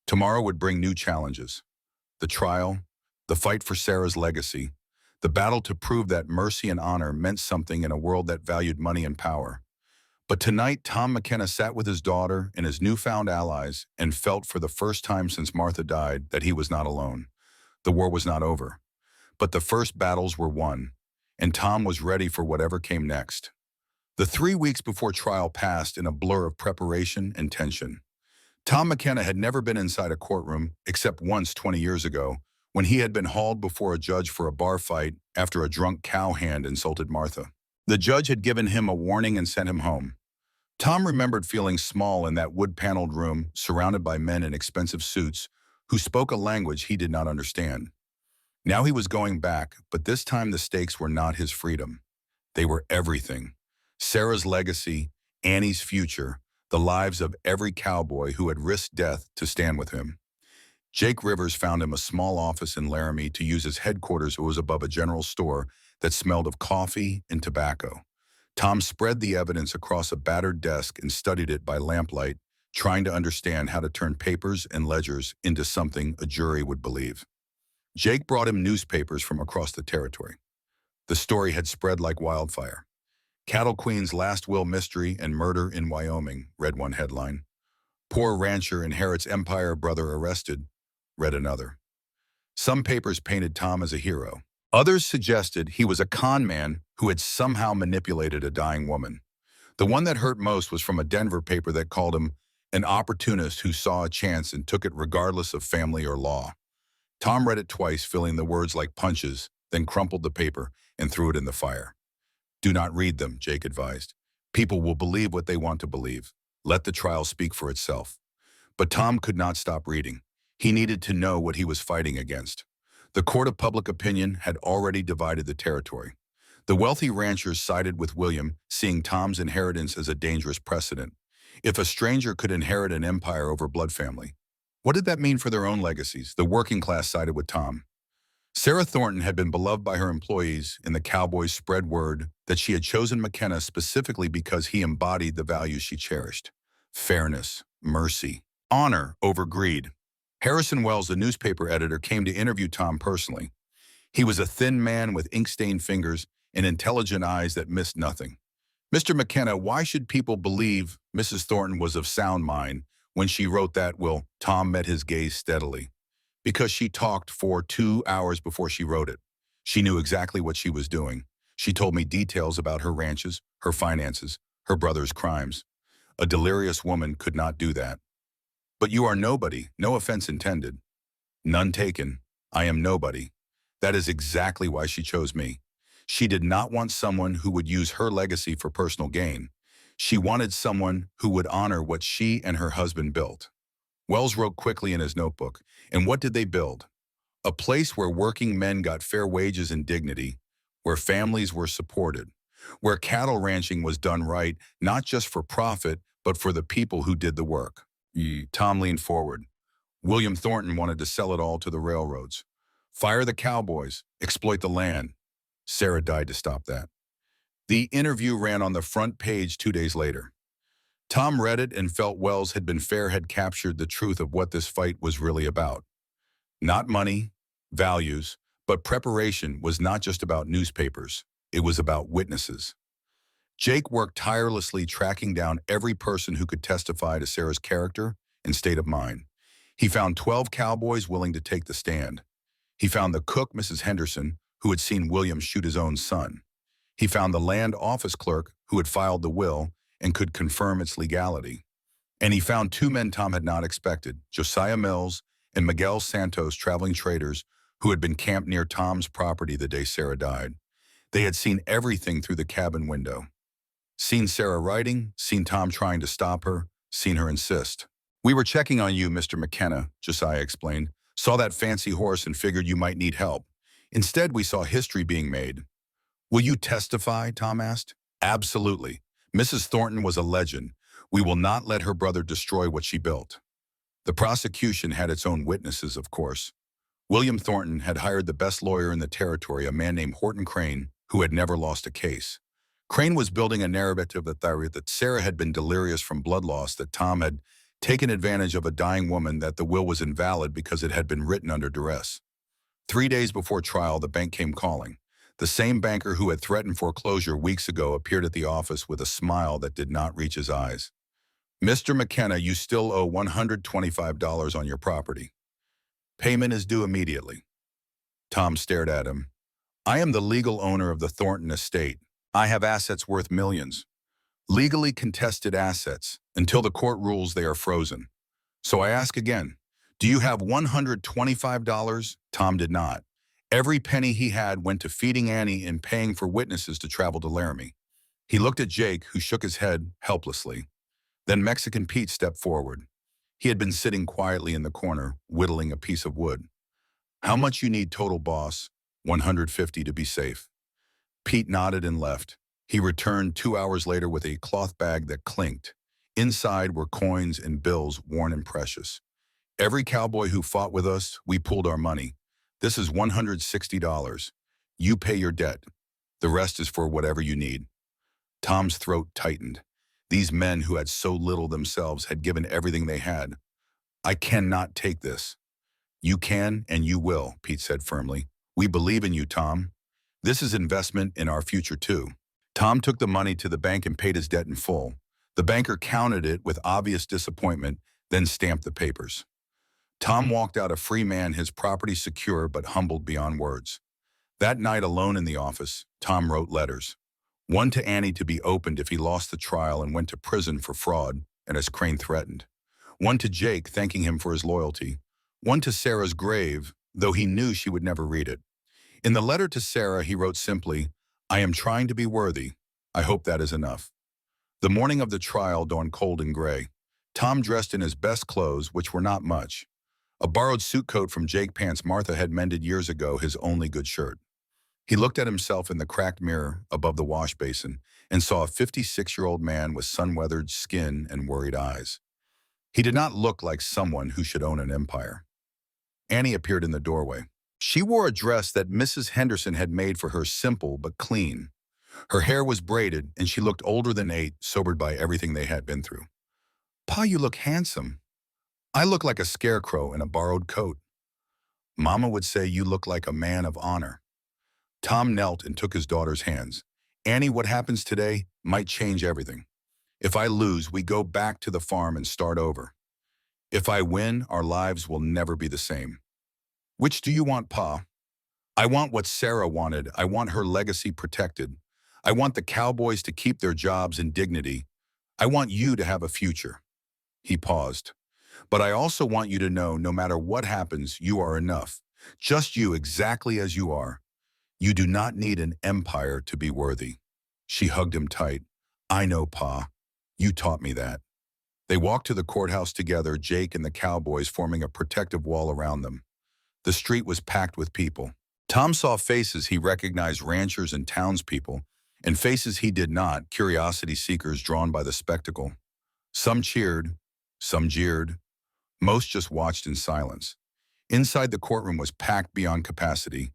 Tomorrow would bring new challenges. The trial, the fight for Sarah's legacy, the battle to prove that mercy and honor meant something in a world that valued money and power. But tonight, Tom McKenna sat with his daughter and his newfound allies and felt for the first time since Martha died that he was not alone. The war was not over, but the first battles were won, and Tom was ready for whatever came next. The 3 weeks before trial passed in a blur of preparation and tension. Tom McKenna had never been inside a courtroom except once 20 years ago, when he had been hauled before a judge for a bar fight after a drunk cowhand insulted Martha. The judge had given him a warning and sent him home. Tom remembered feeling small in that wood-paneled room, surrounded by men in expensive suits who spoke a language he did not understand. Now he was going back, but this time the stakes were not his freedom. They were everything. Sarah's legacy, Annie's future, the lives of every cowboy who had risked death to stand with him. Jake Rivers found him a small office in Laramie to use as headquarters. It was above a general store that smelled of coffee and tobacco. Tom spread the evidence across a battered desk and studied it by lamplight, trying to understand how to turn papers and ledgers into something a jury would believe. Jake brought him newspapers from across the territory. The story had spread like wildfire. Cattle Queen's Last Will Mystery and Murder in Wyoming, read one headline. Poor rancher inherits empire, brother arrested, read another. Some papers painted Tom as a hero. Others suggested he was a con man who had somehow manipulated a dying woman. The one that hurt most was from a Denver paper that called him an opportunist who saw a chance and took it regardless of family or law. Tom read it twice, feeling the words like punches, then crumpled the paper and threw it in the fire. Do not read them, Jake advised. People will believe what they want to believe. Let the trial speak for itself. But Tom could not stop reading. He needed to know what he was fighting against. The court of public opinion had already divided the territory. The wealthy ranchers sided with William, seeing Tom's inheritance as a dangerous precedent. If a stranger could inherit an empire over blood family, what did that mean for their own legacies? The working class sided with Tom. Sarah Thornton had been beloved by her employees, and the Cowboys spread word that she had chosen McKenna specifically because he embodied the values she cherished. Fairness, mercy, honor over greed. Harrison Wells, the newspaper editor, came to interview Tom personally. He was a thin man with ink-stained fingers and intelligent eyes that missed nothing. Mr. McKenna, why should people believe Mrs. Thornton was of sound mind when she wrote that will? Tom met his gaze steadily. Because she talked for 2 hours before she wrote it. She knew exactly what she was doing. She told me details about her ranches, her finances, her brother's crimes. A delirious woman could not do that. But you are nobody, no offense intended. None taken. I am nobody. That is exactly why she chose me. She did not want someone who would use her legacy for personal gain. She wanted someone who would honor what she and her husband built. Wells wrote quickly in his notebook, and what did they build? A place where working men got fair wages and dignity, where families were supported, where cattle ranching was done right, not just for profit, but for the people who did the work. Tom leaned forward. William Thornton wanted to sell it all to the railroads. Fire the cowboys, exploit the land. Sarah died to stop that. The interview ran on the front page 2 days later. Tom read it and felt Wells had captured the truth of what this fight was really about. Not money, values, but preparation was not just about newspapers. It was about witnesses. Jake worked tirelessly tracking down every person who could testify to Sarah's character and state of mind. He found 12 cowboys willing to take the stand. He found the cook, Mrs. Henderson, who had seen William shoot his own son. He found the land office clerk who had filed the will and could confirm its legality. And he found 2 men Tom had not expected, Josiah Mills and Miguel Santos, traveling traders who had been camped near Tom's property the day Sarah died. They had seen everything through the cabin window. Seen Sarah writing, seen Tom trying to stop her, seen her insist. We were checking on you, Mr. McKenna, Josiah explained. Saw that fancy horse and figured you might need help. Instead, we saw history being made. Will you testify? Tom asked. Absolutely. Mrs. Thornton was a legend. We will not let her brother destroy what she built. The prosecution had its own witnesses, of course. William Thornton had hired the best lawyer in the territory, a man named Horton Crane, who had never lost a case. Crane was building a narrative that theory that Sarah had been delirious from blood loss, that Tom had taken advantage of a dying woman, that the will was invalid because it had been written under duress. 3 days before trial, the bank came calling. The same banker who had threatened foreclosure weeks ago appeared at the office with a smile that did not reach his eyes. "Mr. McKenna, you still owe $125 on your property. Payment is due immediately." Tom stared at him. "I am the legal owner of the Thornton estate. I have assets worth millions. Legally contested assets. Until the court rules, they are frozen. So I ask again, do you have $125? Tom did not. Every penny he had went to feeding Annie and paying for witnesses to travel to Laramie. He looked at Jake, who shook his head helplessly. Then Mexican Pete stepped forward. He had been sitting quietly in the corner, whittling a piece of wood. "How much you need total, boss?" "150 to be safe." Pete nodded and left. He returned 2 hours later with a cloth bag that clinked. Inside were coins and bills, worn and precious. "Every cowboy who fought with us, we pulled our money. This is $160. You pay your debt. The rest is for whatever you need." Tom's throat tightened. These men who had so little themselves had given everything they had. "I cannot take this." "You can and you will," Pete said firmly. "We believe in you, Tom. This is investment in our future too." Tom took the money to the bank and paid his debt in full. The banker counted it with obvious disappointment, then stamped the papers. Tom walked out a free man, his property secure but humbled beyond words. That night, alone in the office, Tom wrote letters. One to Annie to be opened if he lost the trial and went to prison for fraud, and as Crane threatened. One to Jake, thanking him for his loyalty. One to Sarah's grave, though he knew she would never read it. In the letter to Sarah, he wrote simply, "I am trying to be worthy. I hope that is enough." The morning of the trial dawned cold and gray. Tom dressed in his best clothes, which were not much. A borrowed suit coat from Jake Pants Martha had mended years ago, his only good shirt. He looked at himself in the cracked mirror above the wash basin and saw a 56-year-old man with sun-weathered skin and worried eyes. He did not look like someone who should own an empire. Annie appeared in the doorway. She wore a dress that Mrs. Henderson had made for her, simple but clean. Her hair was braided, and she looked older than 8, sobered by everything they had been through. "Pa, you look handsome." "I look like a scarecrow in a borrowed coat." "Mama would say you look like a man of honor." Tom knelt and took his daughter's hands. "Annie, what happens today might change everything. If I lose, we go back to the farm and start over. If I win, our lives will never be the same." "Which do you want, Pa?" "I want what Sarah wanted. I want her legacy protected. I want the Cowboys to keep their jobs and dignity. I want you to have a future." He paused. "But I also want you to know, no matter what happens, you are enough. Just you, exactly as you are. You do not need an empire to be worthy." She hugged him tight. "I know, Pa. You taught me that." They walked to the courthouse together, Jake and the Cowboys forming a protective wall around them. The street was packed with people. Tom saw faces he recognized, ranchers and townspeople, and faces he did not, curiosity seekers drawn by the spectacle. Some cheered, some jeered. Most just watched in silence. Inside, the courtroom was packed beyond capacity.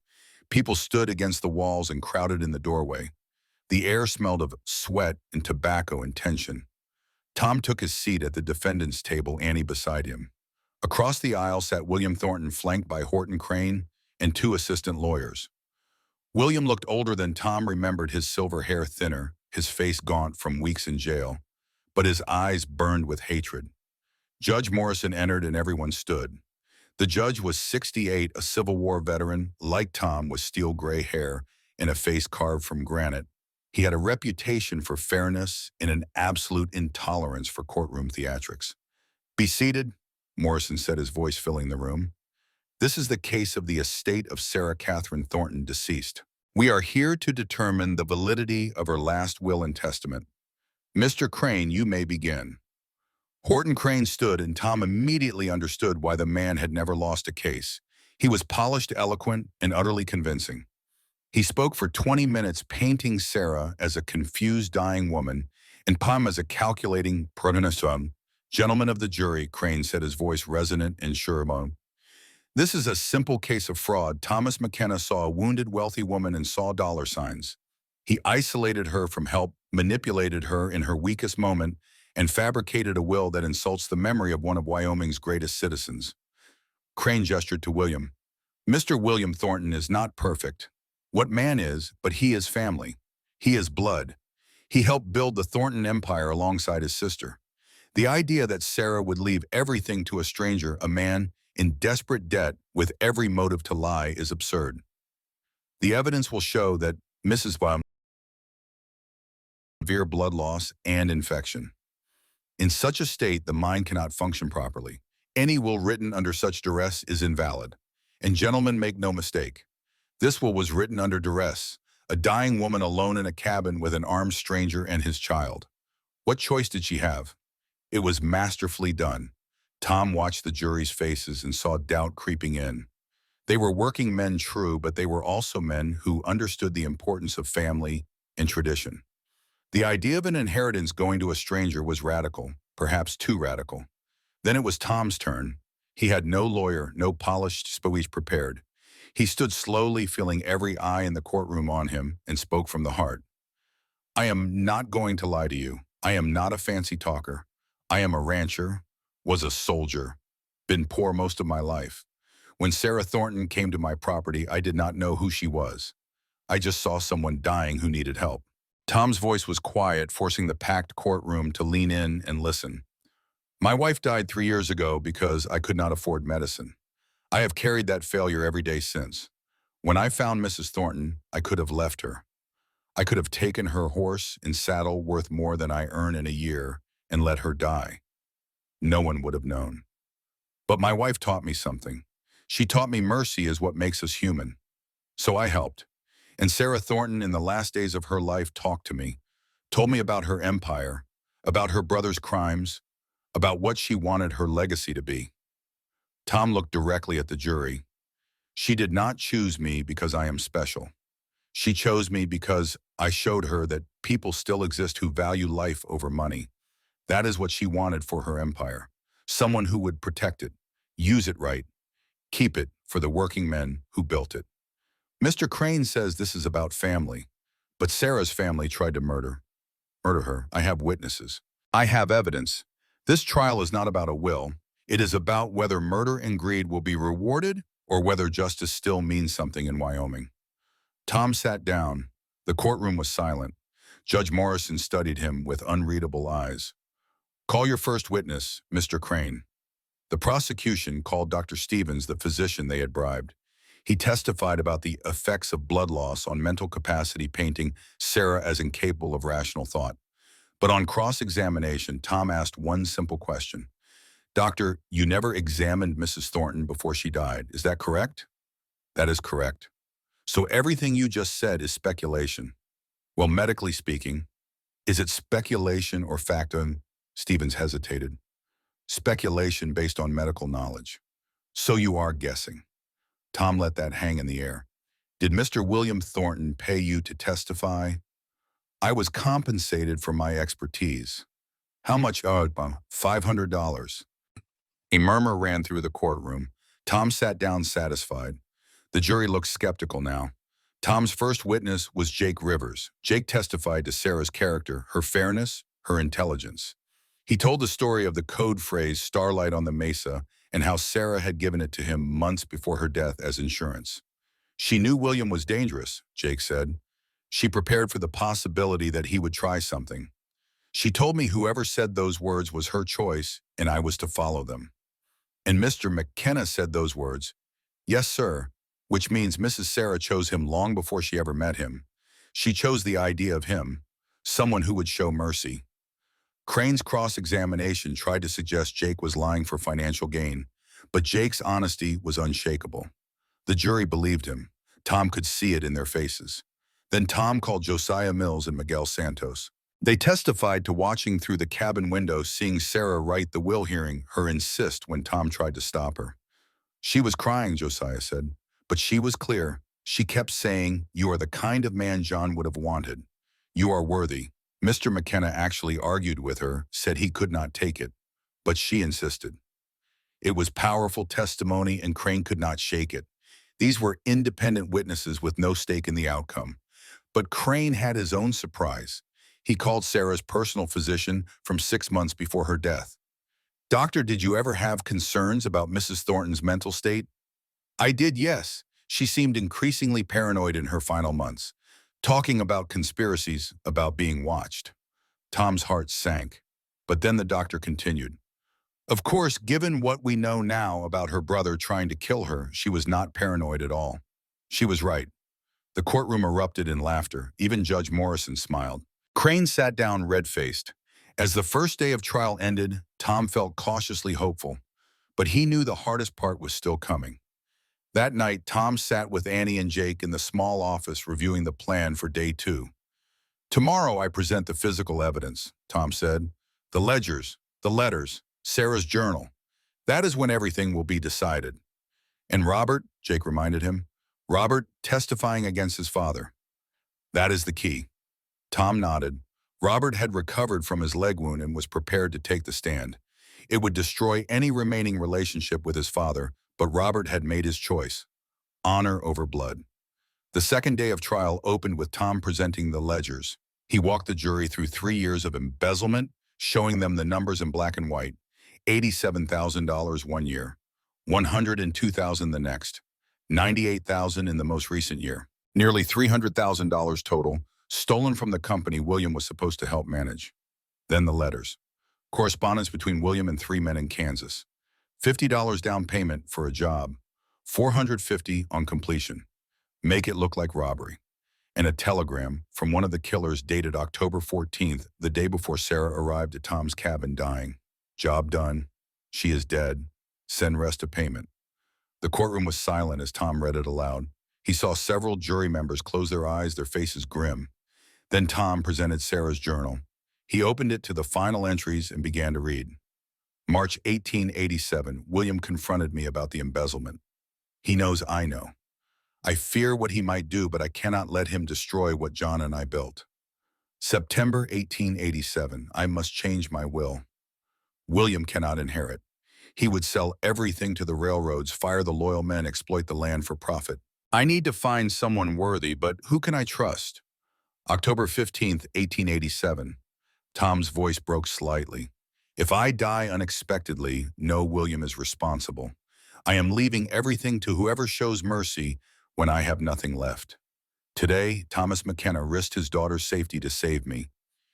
People stood against the walls and crowded in the doorway. The air smelled of sweat and tobacco and tension. Tom took his seat at the defendant's table, Annie beside him. Across the aisle sat William Thornton, flanked by Horton Crane and 2 assistant lawyers. William looked older than Tom remembered, his silver hair thinner, his face gaunt from weeks in jail, but his eyes burned with hatred. Judge Morrison entered and everyone stood. The judge was 68, a Civil War veteran, like Tom, with steel gray hair and a face carved from granite. He had a reputation for fairness and an absolute intolerance for courtroom theatrics. "Be seated," Morrison said, his voice filling the room. "This is the case of the estate of Sarah Catherine Thornton, deceased. We are here to determine the validity of her last will and testament. Mr. Crane, you may begin." Horton Crane stood, and Tom immediately understood why the man had never lost a case. He was polished, eloquent, and utterly convincing. He spoke for 20 minutes, painting Sarah as a confused, dying woman and Tom as a calculating protagonist. Gentlemen of the jury, Crane said, his voice resonant and sure. This is a simple case of fraud. Thomas McKenna saw a wounded wealthy woman and saw dollar signs. He isolated her from help, manipulated her in her weakest moment, and fabricated a will that insults the memory of one of Wyoming's greatest citizens. Crane gestured to William. Mr. William Thornton is not perfect. What man is, but he is family. He is blood. He helped build the Thornton empire alongside his sister. The idea that Sarah would leave everything to a stranger, a man in desperate debt with every motive to lie, is absurd. The evidence will show that Mrs. Baum severe blood loss and infection. In such a state, the mind cannot function properly. Any will written under such duress is invalid. And gentlemen, make no mistake. This will was written under duress, a dying woman alone in a cabin with an armed stranger and his child. What choice did she have? It was masterfully done. Tom watched the jury's faces and saw doubt creeping in. They were working men, true, but they were also men who understood the importance of family and tradition. The idea of an inheritance going to a stranger was radical, perhaps too radical. Then it was Tom's turn. He had no lawyer, no polished speech prepared. He stood slowly, feeling every eye in the courtroom on him, and spoke from the heart. I am not going to lie to you. I am not a fancy talker. I am a rancher, was a soldier, been poor most of my life. When Sarah Thornton came to my property, I did not know who she was. I just saw someone dying who needed help. Tom's voice was quiet, forcing the packed courtroom to lean in and listen. My wife died 3 years ago because I could not afford medicine. I have carried that failure every day since. When I found Mrs. Thornton, I could have left her. I could have taken her horse and saddle worth more than I earn in a year and let her die. No one would have known. But my wife taught me something. She taught me mercy is what makes us human. So I helped. And Sarah Thornton, in the last days of her life, talked to me, told me about her empire, about her brother's crimes, about what she wanted her legacy to be. Tom looked directly at the jury. She did not choose me because I am special. She chose me because I showed her that people still exist who value life over money. That is what she wanted for her empire. Someone who would protect it, use it right, keep it for the working men who built it. Mr. Crane says this is about family, but Sarah's family tried to murder her. I have witnesses. I have evidence. This trial is not about a will. It is about whether murder and greed will be rewarded or whether justice still means something in Wyoming. Tom sat down. The courtroom was silent. Judge Morrison studied him with unreadable eyes. Call your first witness, Mr. Crane. The prosecution called Dr. Stevens, the physician they had bribed. He testified about the effects of blood loss on mental capacity, painting Sarah as incapable of rational thought. But on cross-examination, Tom asked one simple question. Doctor, you never examined Mrs. Thornton before she died. Is that correct? That is correct. So everything you just said is speculation. Well, medically speaking, is it speculation or factum? Stevens hesitated. Speculation based on medical knowledge. So you are guessing. Tom let that hang in the air. Did Mr. William Thornton pay you to testify? I was compensated for my expertise. How much? $500. A murmur ran through the courtroom. Tom sat down satisfied. The jury looked skeptical now. Tom's first witness was Jake Rivers. Jake testified to Sarah's character, her fairness, her intelligence. He told the story of the code phrase "starlight on the mesa" and how Sarah had given it to him months before her death as insurance. She knew William was dangerous, Jake said. She prepared for the possibility that he would try something. She told me whoever said those words was her choice and I was to follow them. And Mr. McKenna said those words. Yes, sir, which means Mrs. Sarah chose him long before she ever met him. She chose the idea of him, someone who would show mercy. Crane's cross-examination tried to suggest Jake was lying for financial gain, but Jake's honesty was unshakable. The jury believed him. Tom could see it in their faces. Then Tom called Josiah Mills and Miguel Santos. They testified to watching through the cabin window, seeing Sarah write the will, hearing her insist when Tom tried to stop her. She was crying, Josiah said, but she was clear. She kept saying, "You are the kind of man John would have wanted. You are worthy." Mr. McKenna actually argued with her, said he could not take it. but she insisted. It was powerful testimony, and Crane could not shake it. These were independent witnesses with no stake in the outcome. But Crane had his own surprise. He called Sarah's personal physician from 6 months before her death. "Doctor, did you ever have concerns about Mrs. Thornton's mental state?" "I did, yes. She seemed increasingly paranoid in her final months, talking about conspiracies, about being watched." Tom's heart sank. But then the doctor continued. "Of course, given what we know now about her brother trying to kill her, she was not paranoid at all." She was right. The courtroom erupted in laughter. Even Judge Morrison smiled. Crane sat down red-faced. As the first day of trial ended, Tom felt cautiously hopeful. But he knew the hardest part was still coming. That night, Tom sat with Annie and Jake in the small office reviewing the plan for day 2. "Tomorrow I present the physical evidence," Tom said. "The ledgers, the letters, Sarah's journal. That is when everything will be decided." "And Robert," Jake reminded him. "Robert testifying against his father. That is the key." Tom nodded. Robert had recovered from his leg wound and was prepared to take the stand. It would destroy any remaining relationship with his father, but Robert had made his choice. Honor over blood. The second day of trial opened with Tom presenting the ledgers. He walked the jury through 3 years of embezzlement, showing them the numbers in black and white. $87,000 one year, $102,000 the next, $98,000 in the most recent year. Nearly $300,000 total, stolen from the company William was supposed to help manage. Then the letters. Correspondence between William and 3 men in Kansas. $50 down payment for a job, $450 on completion. Make it look like robbery. And a telegram from one of the killers dated October 14th, the day before Sarah arrived at Tom's cabin dying. "Job done. She is dead. Send rest of payment." The courtroom was silent as Tom read it aloud. He saw several jury members close their eyes, their faces grim. Then Tom presented Sarah's journal. He opened it to the final entries and began to read. "March 1887, William confronted me about the embezzlement. He knows I know. I fear what he might do, but I cannot let him destroy what John and I built. September 1887, I must change my will. William cannot inherit. He would sell everything to the railroads, fire the loyal men, exploit the land for profit. I need to find someone worthy, but who can I trust?" October 15th, 1887. Tom's voice broke slightly. "If I die unexpectedly, know William is responsible. I am leaving everything to whoever shows mercy when I have nothing left. Today, Thomas McKenna risked his daughter's safety to save me.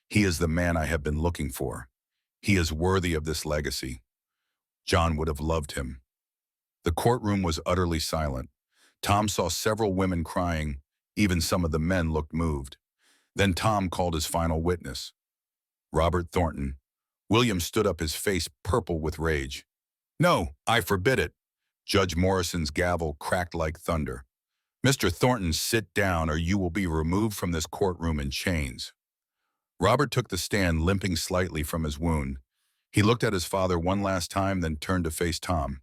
He is the man I have been looking for. He is worthy of this legacy. John would have loved him." The courtroom was utterly silent. Tom saw several women crying. Even some of the men looked moved. Then Tom called his final witness, Robert Thornton. William stood up, his face purple with rage. "No, I forbid it." Judge Morrison's gavel cracked like thunder. "Mr. Thornton, sit down or you will be removed from this courtroom in chains." Robert took the stand, limping slightly from his wound. He looked at his father one last time, then turned to face Tom.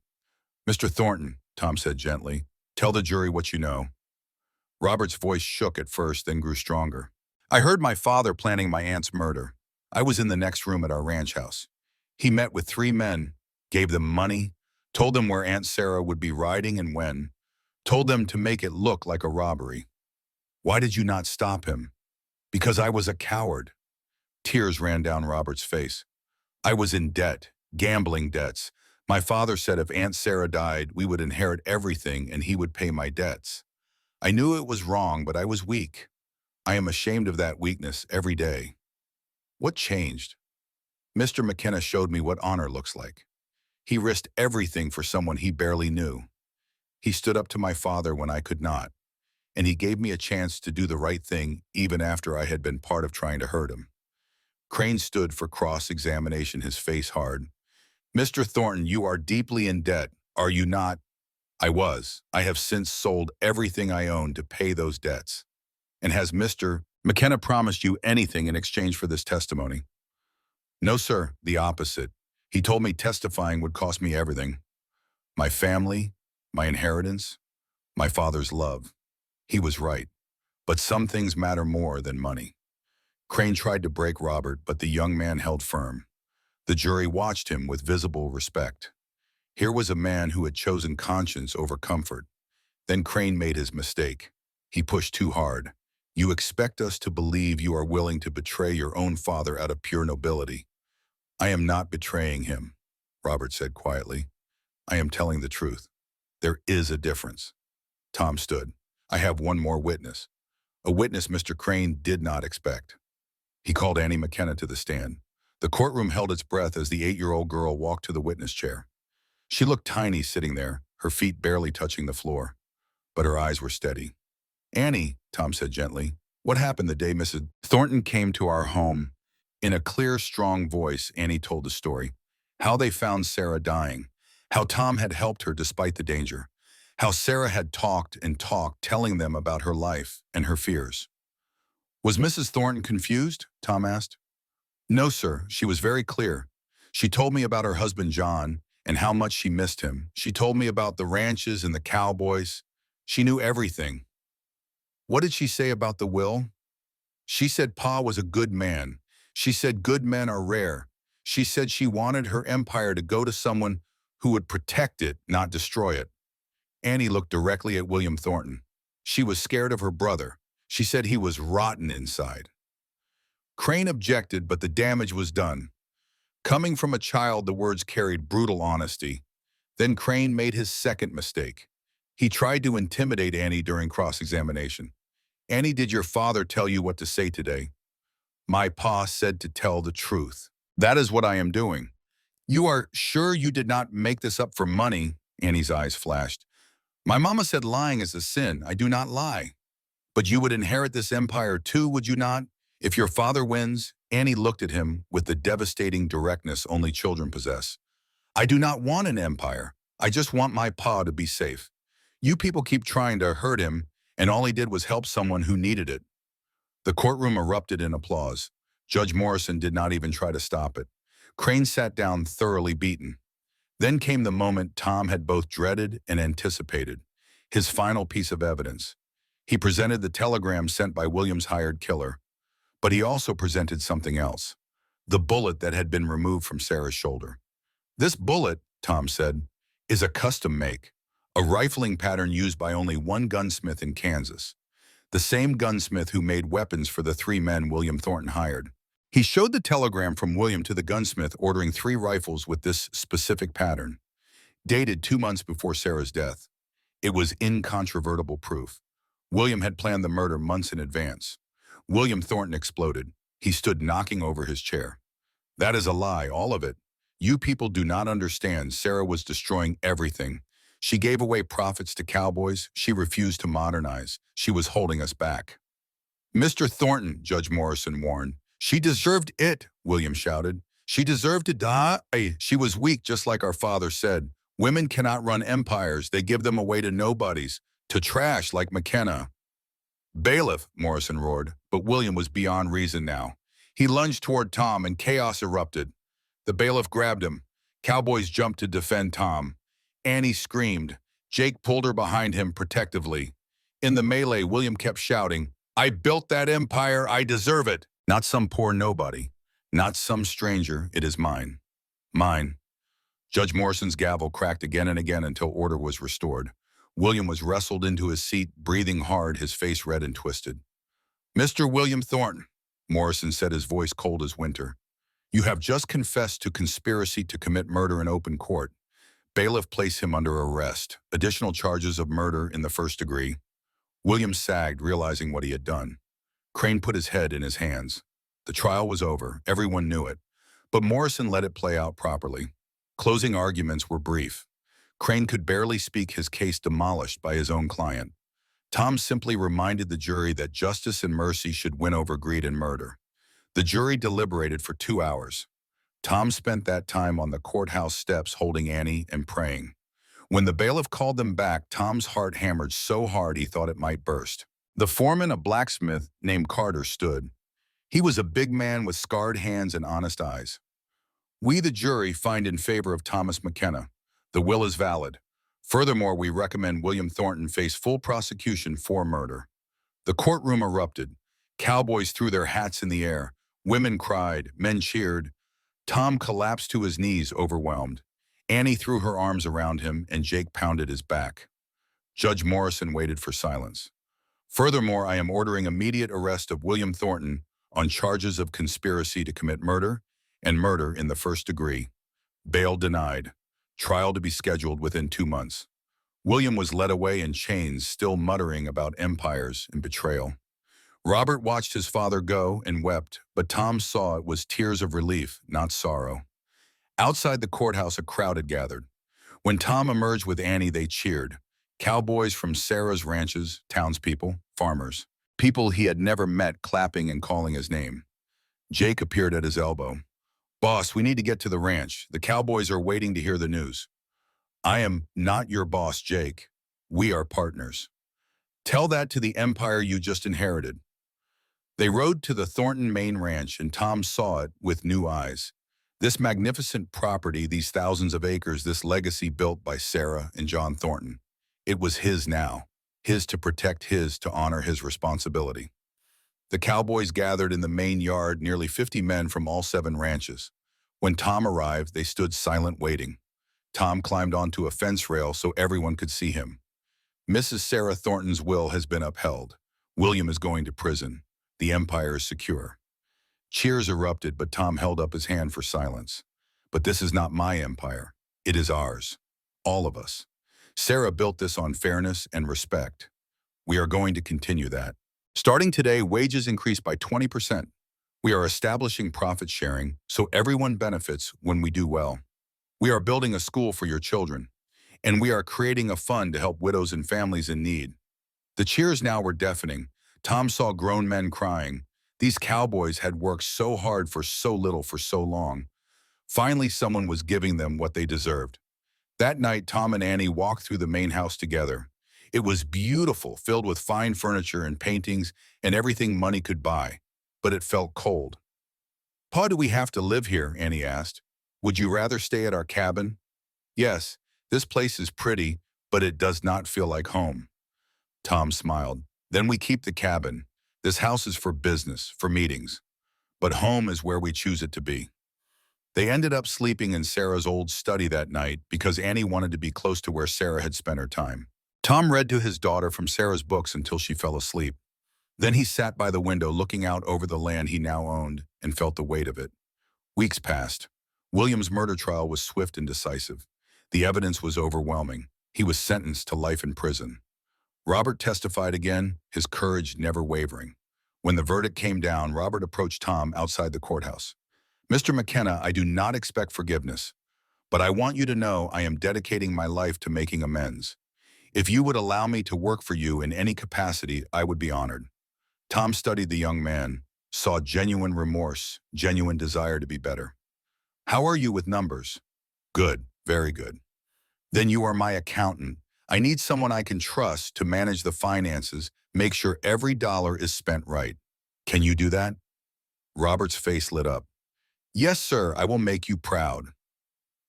"Mr. Thornton," Tom said gently, "tell the jury what you know." Robert's voice shook at first, then grew stronger. "I heard my father planning my aunt's murder. I was in the next room at our ranch house. He met with 3 men, gave them money, told them where Aunt Sarah would be riding and when, told them to make it look like a robbery. Why did you not stop him?" "Because I was a coward." Tears ran down Robert's face. "I was in debt, gambling debts. My father said if Aunt Sarah died, we would inherit everything and he would pay my debts. I knew it was wrong, but I was weak. I am ashamed of that weakness every day." "What changed?" "Mr. McKenna showed me what honor looks like. He risked everything for someone he barely knew. He stood up to my father when I could not, and he gave me a chance to do the right thing even after I had been part of trying to hurt him." Crane stood for cross-examination, his face hard. "Mr. Thornton, you are deeply in debt, are you not?" "I was. I have since sold everything I own to pay those debts." "And has Mr. McKenna promised you anything in exchange for this testimony?" "No, sir, the opposite. He told me testifying would cost me everything. My family, my inheritance, my father's love. He was right. But some things matter more than money." Crane tried to break Robert, but the young man held firm. The jury watched him with visible respect. Here was a man who had chosen conscience over comfort. Then Crane made his mistake. He pushed too hard. You expect us to believe you are willing to betray your own father out of pure nobility. I am not betraying him, Robert said quietly. I am telling the truth. There is a difference. Tom stood. I have one more witness. A witness Mr. Crane did not expect. He called Annie McKenna to the stand. The courtroom held its breath as the 8-year-old girl walked to the witness chair. She looked tiny sitting there, her feet barely touching the floor, but her eyes were steady. Annie, Tom said gently, what happened the day Mrs. Thornton came to our home? In a clear, strong voice, Annie told the story. How they found Sarah dying. How Tom had helped her despite the danger. How Sarah had talked and talked, telling them about her life and her fears. Was Mrs. Thornton confused? Tom asked. No, sir. She was very clear. She told me about her husband, John, and how much she missed him. She told me about the ranches and the cowboys. She knew everything. What did she say about the will? She said Pa was a good man. She said good men are rare. She said she wanted her empire to go to someone who would protect it, not destroy it. Annie looked directly at William Thornton. She was scared of her brother. She said he was rotten inside. Crane objected, but the damage was done. Coming from a child, the words carried brutal honesty. Then Crane made his second mistake. He tried to intimidate Annie during cross-examination. Annie, did your father tell you what to say today? My pa said to tell the truth. That is what I am doing. You are sure you did not make this up for money? Annie's eyes flashed. My mama said lying is a sin. I do not lie. But you would inherit this empire too, would you not? If your father wins, Annie looked at him with the devastating directness only children possess. I do not want an empire. I just want my pa to be safe. You people keep trying to hurt him, and all he did was help someone who needed it. The courtroom erupted in applause. Judge Morrison did not even try to stop it. Crane sat down thoroughly beaten. Then came the moment Tom had both dreaded and anticipated, his final piece of evidence. He presented the telegram sent by William's hired killer, but he also presented something else, the bullet that had been removed from Sarah's shoulder. This bullet, Tom said, is a custom make, a rifling pattern used by only one gunsmith in Kansas, the same gunsmith who made weapons for the 3 men William Thornton hired. He showed the telegram from William to the gunsmith ordering 3 rifles with this specific pattern, dated 2 months before Sarah's death. It was incontrovertible proof. William had planned the murder months in advance. William Thornton exploded. He stood knocking over his chair. That is a lie, all of it. You people do not understand. Sarah was destroying everything. She gave away profits to cowboys. She refused to modernize. She was holding us back. Mr. Thornton, Judge Morrison warned. She deserved it, William shouted. She deserved to die. She was weak, just like our father said. Women cannot run empires. They give them away to nobodies, to trash like McKenna. Bailiff, Morrison roared, but William was beyond reason now. He lunged toward Tom and chaos erupted. The bailiff grabbed him. Cowboys jumped to defend Tom. Annie screamed. Jake pulled her behind him protectively. In the melee, William kept shouting, I built that empire, I deserve it. Not some poor nobody. Not some stranger, it is mine. Mine. Judge Morrison's gavel cracked again and again until order was restored. William was wrestled into his seat, breathing hard, his face red and twisted. Mr. William Thornton, Morrison said, his voice cold as winter. You have just confessed to conspiracy to commit murder in open court. Bailiff placed him under arrest. Additional charges of murder in the first degree. William sagged, realizing what he had done. Crane put his head in his hands. The trial was over. Everyone knew it. But Morrison let it play out properly. Closing arguments were brief. Crane could barely speak, his case demolished by his own client. Tom simply reminded the jury that justice and mercy should win over greed and murder. The jury deliberated for 2 hours. Tom spent that time on the courthouse steps holding Annie and praying. When the bailiff called them back, Tom's heart hammered so hard he thought it might burst. The foreman, a blacksmith named Carter, stood. He was a big man with scarred hands and honest eyes. We, the jury, find in favor of Thomas McKenna. The will is valid. Furthermore, we recommend William Thornton face full prosecution for murder. The courtroom erupted. Cowboys threw their hats in the air. Women cried. Men cheered. Tom collapsed to his knees, overwhelmed. Annie threw her arms around him, and Jake pounded his back. Judge Morrison waited for silence. Furthermore, I am ordering immediate arrest of William Thornton on charges of conspiracy to commit murder and murder in the first degree. Bail denied. Trial to be scheduled within 2 months. William was led away in chains, still muttering about empires and betrayal. Robert watched his father go and wept, but Tom saw it was tears of relief, not sorrow. Outside the courthouse, a crowd had gathered. When Tom emerged with Annie, they cheered. Cowboys from Sarah's ranches, townspeople, farmers, people he had never met clapping and calling his name. Jake appeared at his elbow. "Boss, we need to get to the ranch. The cowboys are waiting to hear the news." "I am not your boss, Jake. We are partners. Tell that to the empire you just inherited." They rode to the Thornton Main Ranch, and Tom saw it with new eyes. This magnificent property, these thousands of acres, this legacy built by Sarah and John Thornton. It was his now, his to protect, his to honor his responsibility. The cowboys gathered in the main yard, nearly 50 men from all 7 ranches. When Tom arrived, they stood silent, waiting. Tom climbed onto a fence rail so everyone could see him. "Mrs. Sarah Thornton's will has been upheld. William is going to prison. The empire is secure." Cheers erupted, but Tom held up his hand for silence. "But this is not my empire. It is ours. All of us. Sarah built this on fairness and respect. We are going to continue that. Starting today, wages increase by 20%. We are establishing profit sharing so everyone benefits when we do well. We are building a school for your children, and we are creating a fund to help widows and families in need." The cheers now were deafening. Tom saw grown men crying. These cowboys had worked so hard for so little for so long. Finally, someone was giving them what they deserved. That night, Tom and Annie walked through the main house together. It was beautiful, filled with fine furniture and paintings and everything money could buy. But it felt cold. "Pa, do we have to live here?" Annie asked. "Would you rather stay at our cabin?" "Yes, this place is pretty, but it does not feel like home." Tom smiled. "Then we keep the cabin. This house is for business, for meetings. But home is where we choose it to be." They ended up sleeping in Sarah's old study that night because Annie wanted to be close to where Sarah had spent her time. Tom read to his daughter from Sarah's books until she fell asleep. Then he sat by the window looking out over the land he now owned and felt the weight of it. Weeks passed. William's murder trial was swift and decisive. The evidence was overwhelming. He was sentenced to life in prison. Robert testified again, his courage never wavering. When the verdict came down, Robert approached Tom outside the courthouse. "Mr. McKenna, I do not expect forgiveness, but I want you to know I am dedicating my life to making amends. If you would allow me to work for you in any capacity, I would be honored." Tom studied the young man, saw genuine remorse, genuine desire to be better. "How are you with numbers?" "Good, very good." "Then you are my accountant. I need someone I can trust to manage the finances, make sure every dollar is spent right. Can you do that?" Robert's face lit up. "Yes, sir, I will make you proud."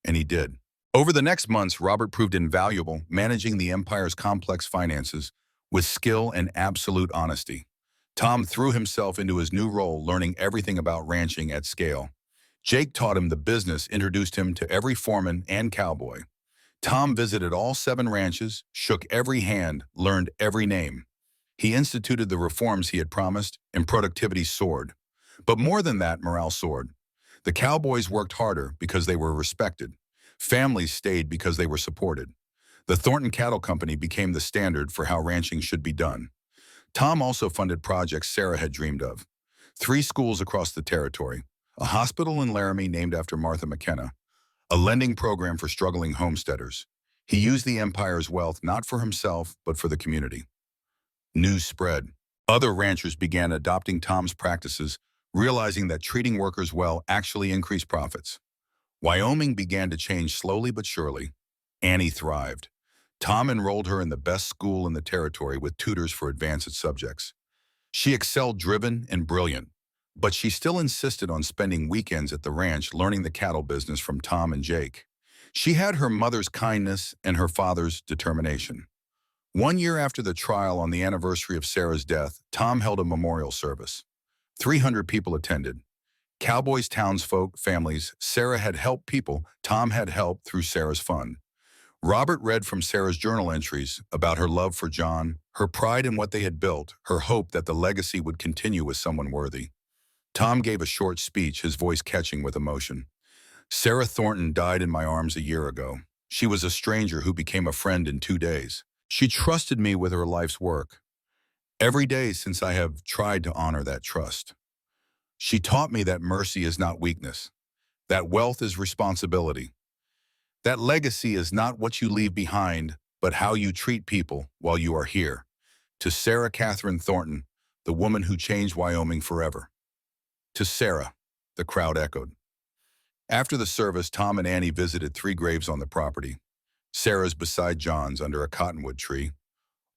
And he did. Over the next months, Robert proved invaluable, managing the empire's complex finances with skill and absolute honesty. Tom threw himself into his new role, learning everything about ranching at scale. Jake taught him the business, introduced him to every foreman and cowboy. Tom visited all 7 ranches, shook every hand, learned every name. He instituted the reforms he had promised, and productivity soared. But more than that, morale soared. The cowboys worked harder because they were respected. Families stayed because they were supported. The Thornton Cattle Company became the standard for how ranching should be done. Tom also funded projects Sarah had dreamed of. 3 schools across the territory, a hospital in Laramie named after Martha McKenna, a lending program for struggling homesteaders. He used the empire's wealth not for himself, but for the community. News spread. Other ranchers began adopting Tom's practices, realizing that treating workers well actually increased profits. Wyoming began to change slowly but surely. Annie thrived. Tom enrolled her in the best school in the territory with tutors for advanced subjects. She excelled, driven and brilliant, but she still insisted on spending weekends at the ranch learning the cattle business from Tom and Jake. She had her mother's kindness and her father's determination. 1 year after the trial, on the anniversary of Sarah's death, Tom held a memorial service. 300 people attended. Cowboys, townsfolk, families. Sarah had helped people. Tom had helped through Sarah's fund. Robert read from Sarah's journal entries about her love for John, her pride in what they had built, her hope that the legacy would continue with someone worthy. Tom gave a short speech, his voice catching with emotion. Sarah Thornton died in my arms a year ago. She was a stranger who became a friend in 2 days. She trusted me with her life's work. Every day since I have tried to honor that trust. She taught me that mercy is not weakness, that wealth is responsibility, that legacy is not what you leave behind, but how you treat people while you are here. To Sarah Catherine Thornton, the woman who changed Wyoming forever. To Sarah, the crowd echoed. After the service, Tom and Annie visited 3 graves on the property. Sarah's beside John's under a cottonwood tree.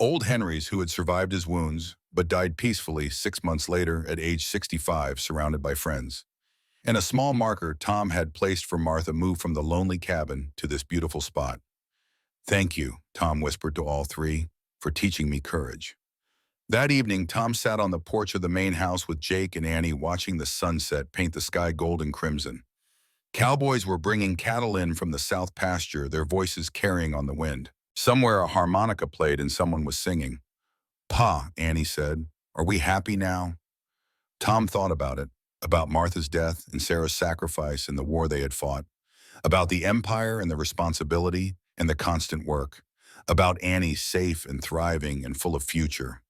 Old Henry's, who had survived his wounds, but died peacefully 6 months later at age 65, surrounded by friends. And a small marker Tom had placed for Martha moved from the lonely cabin to this beautiful spot. Thank you, Tom whispered to all 3, for teaching me courage. That evening, Tom sat on the porch of the main house with Jake and Annie watching the sunset paint the sky gold and crimson. Cowboys were bringing cattle in from the south pasture, their voices carrying on the wind. Somewhere a harmonica played and someone was singing. Pa, Annie said, are we happy now? Tom thought about it, about Martha's death and Sarah's sacrifice in the war they had fought, about the empire and the responsibility and the constant work, about Annie safe and thriving and full of future.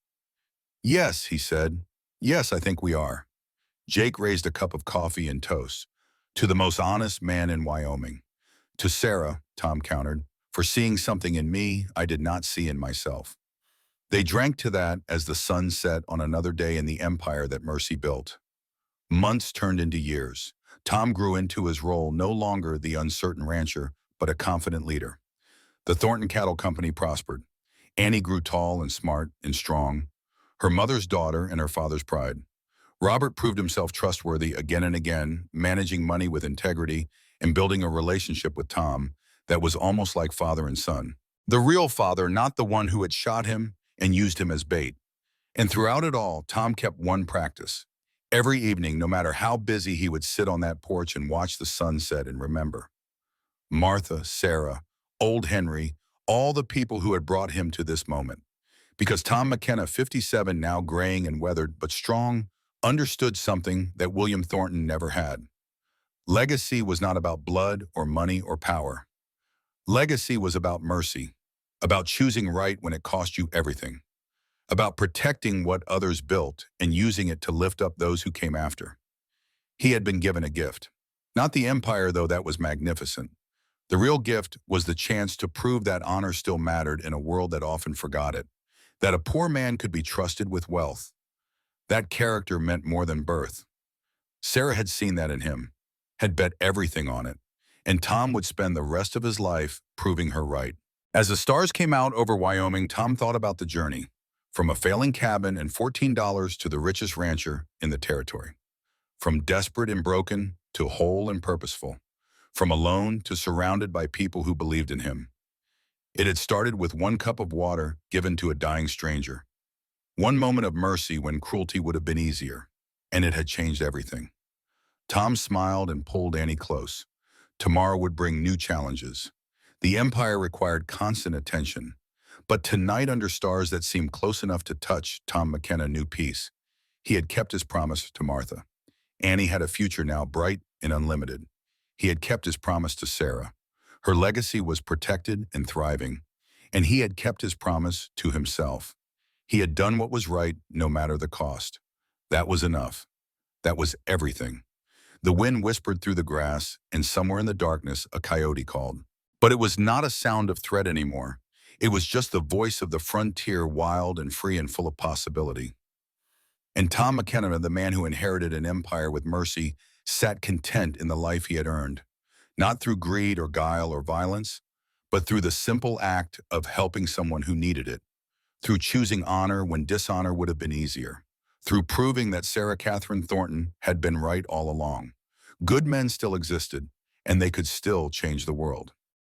Yes, he said. Yes, I think we are. Jake raised a cup of coffee and toast. To the most honest man in Wyoming. To Sarah, Tom countered, for seeing something in me I did not see in myself. They drank to that as the sun set on another day in the empire that Mercy built. Months turned into years. Tom grew into his role, no longer the uncertain rancher, but a confident leader. The Thornton Cattle Company prospered. Annie grew tall and smart and strong, her mother's daughter and her father's pride. Robert proved himself trustworthy again and again, managing money with integrity and building a relationship with Tom that was almost like father and son. The real father, not the one who had shot him and used him as bait. And throughout it all, Tom kept one practice. Every evening, no matter how busy, he would sit on that porch and watch the sunset and remember. Martha, Sarah, old Henry, all the people who had brought him to this moment. Because Tom McKenna, 57, now graying and weathered, but strong, understood something that William Thornton never had. Legacy was not about blood or money or power. Legacy was about mercy, about choosing right when it cost you everything, about protecting what others built and using it to lift up those who came after. He had been given a gift. Not the empire, though that was magnificent. The real gift was the chance to prove that honor still mattered in a world that often forgot it, that a poor man could be trusted with wealth. That character meant more than birth. Sarah had seen that in him, had bet everything on it, and Tom would spend the rest of his life proving her right. As the stars came out over Wyoming, Tom thought about the journey, from a failing cabin and $14 to the richest rancher in the territory, from desperate and broken to whole and purposeful, from alone to surrounded by people who believed in him. It had started with 1 cup of water given to a dying stranger. 1 moment of mercy when cruelty would have been easier, and it had changed everything. Tom smiled and pulled Annie close. Tomorrow would bring new challenges. The empire required constant attention, but tonight under stars that seemed close enough to touch, Tom McKenna knew peace. He had kept his promise to Martha. Annie had a future now bright and unlimited. He had kept his promise to Sarah. Her legacy was protected and thriving, and he had kept his promise to himself. He had done what was right, no matter the cost. That was enough. That was everything. The wind whispered through the grass, and somewhere in the darkness, a coyote called. But it was not a sound of threat anymore. It was just the voice of the frontier, wild and free and full of possibility. And Tom McKenna, the man who inherited an empire with mercy, sat content in the life he had earned, not through greed or guile or violence, but through the simple act of helping someone who needed it, through choosing honor when dishonor would have been easier, through proving that Sarah Catherine Thornton had been right all along. Good men still existed, and they could still change the world.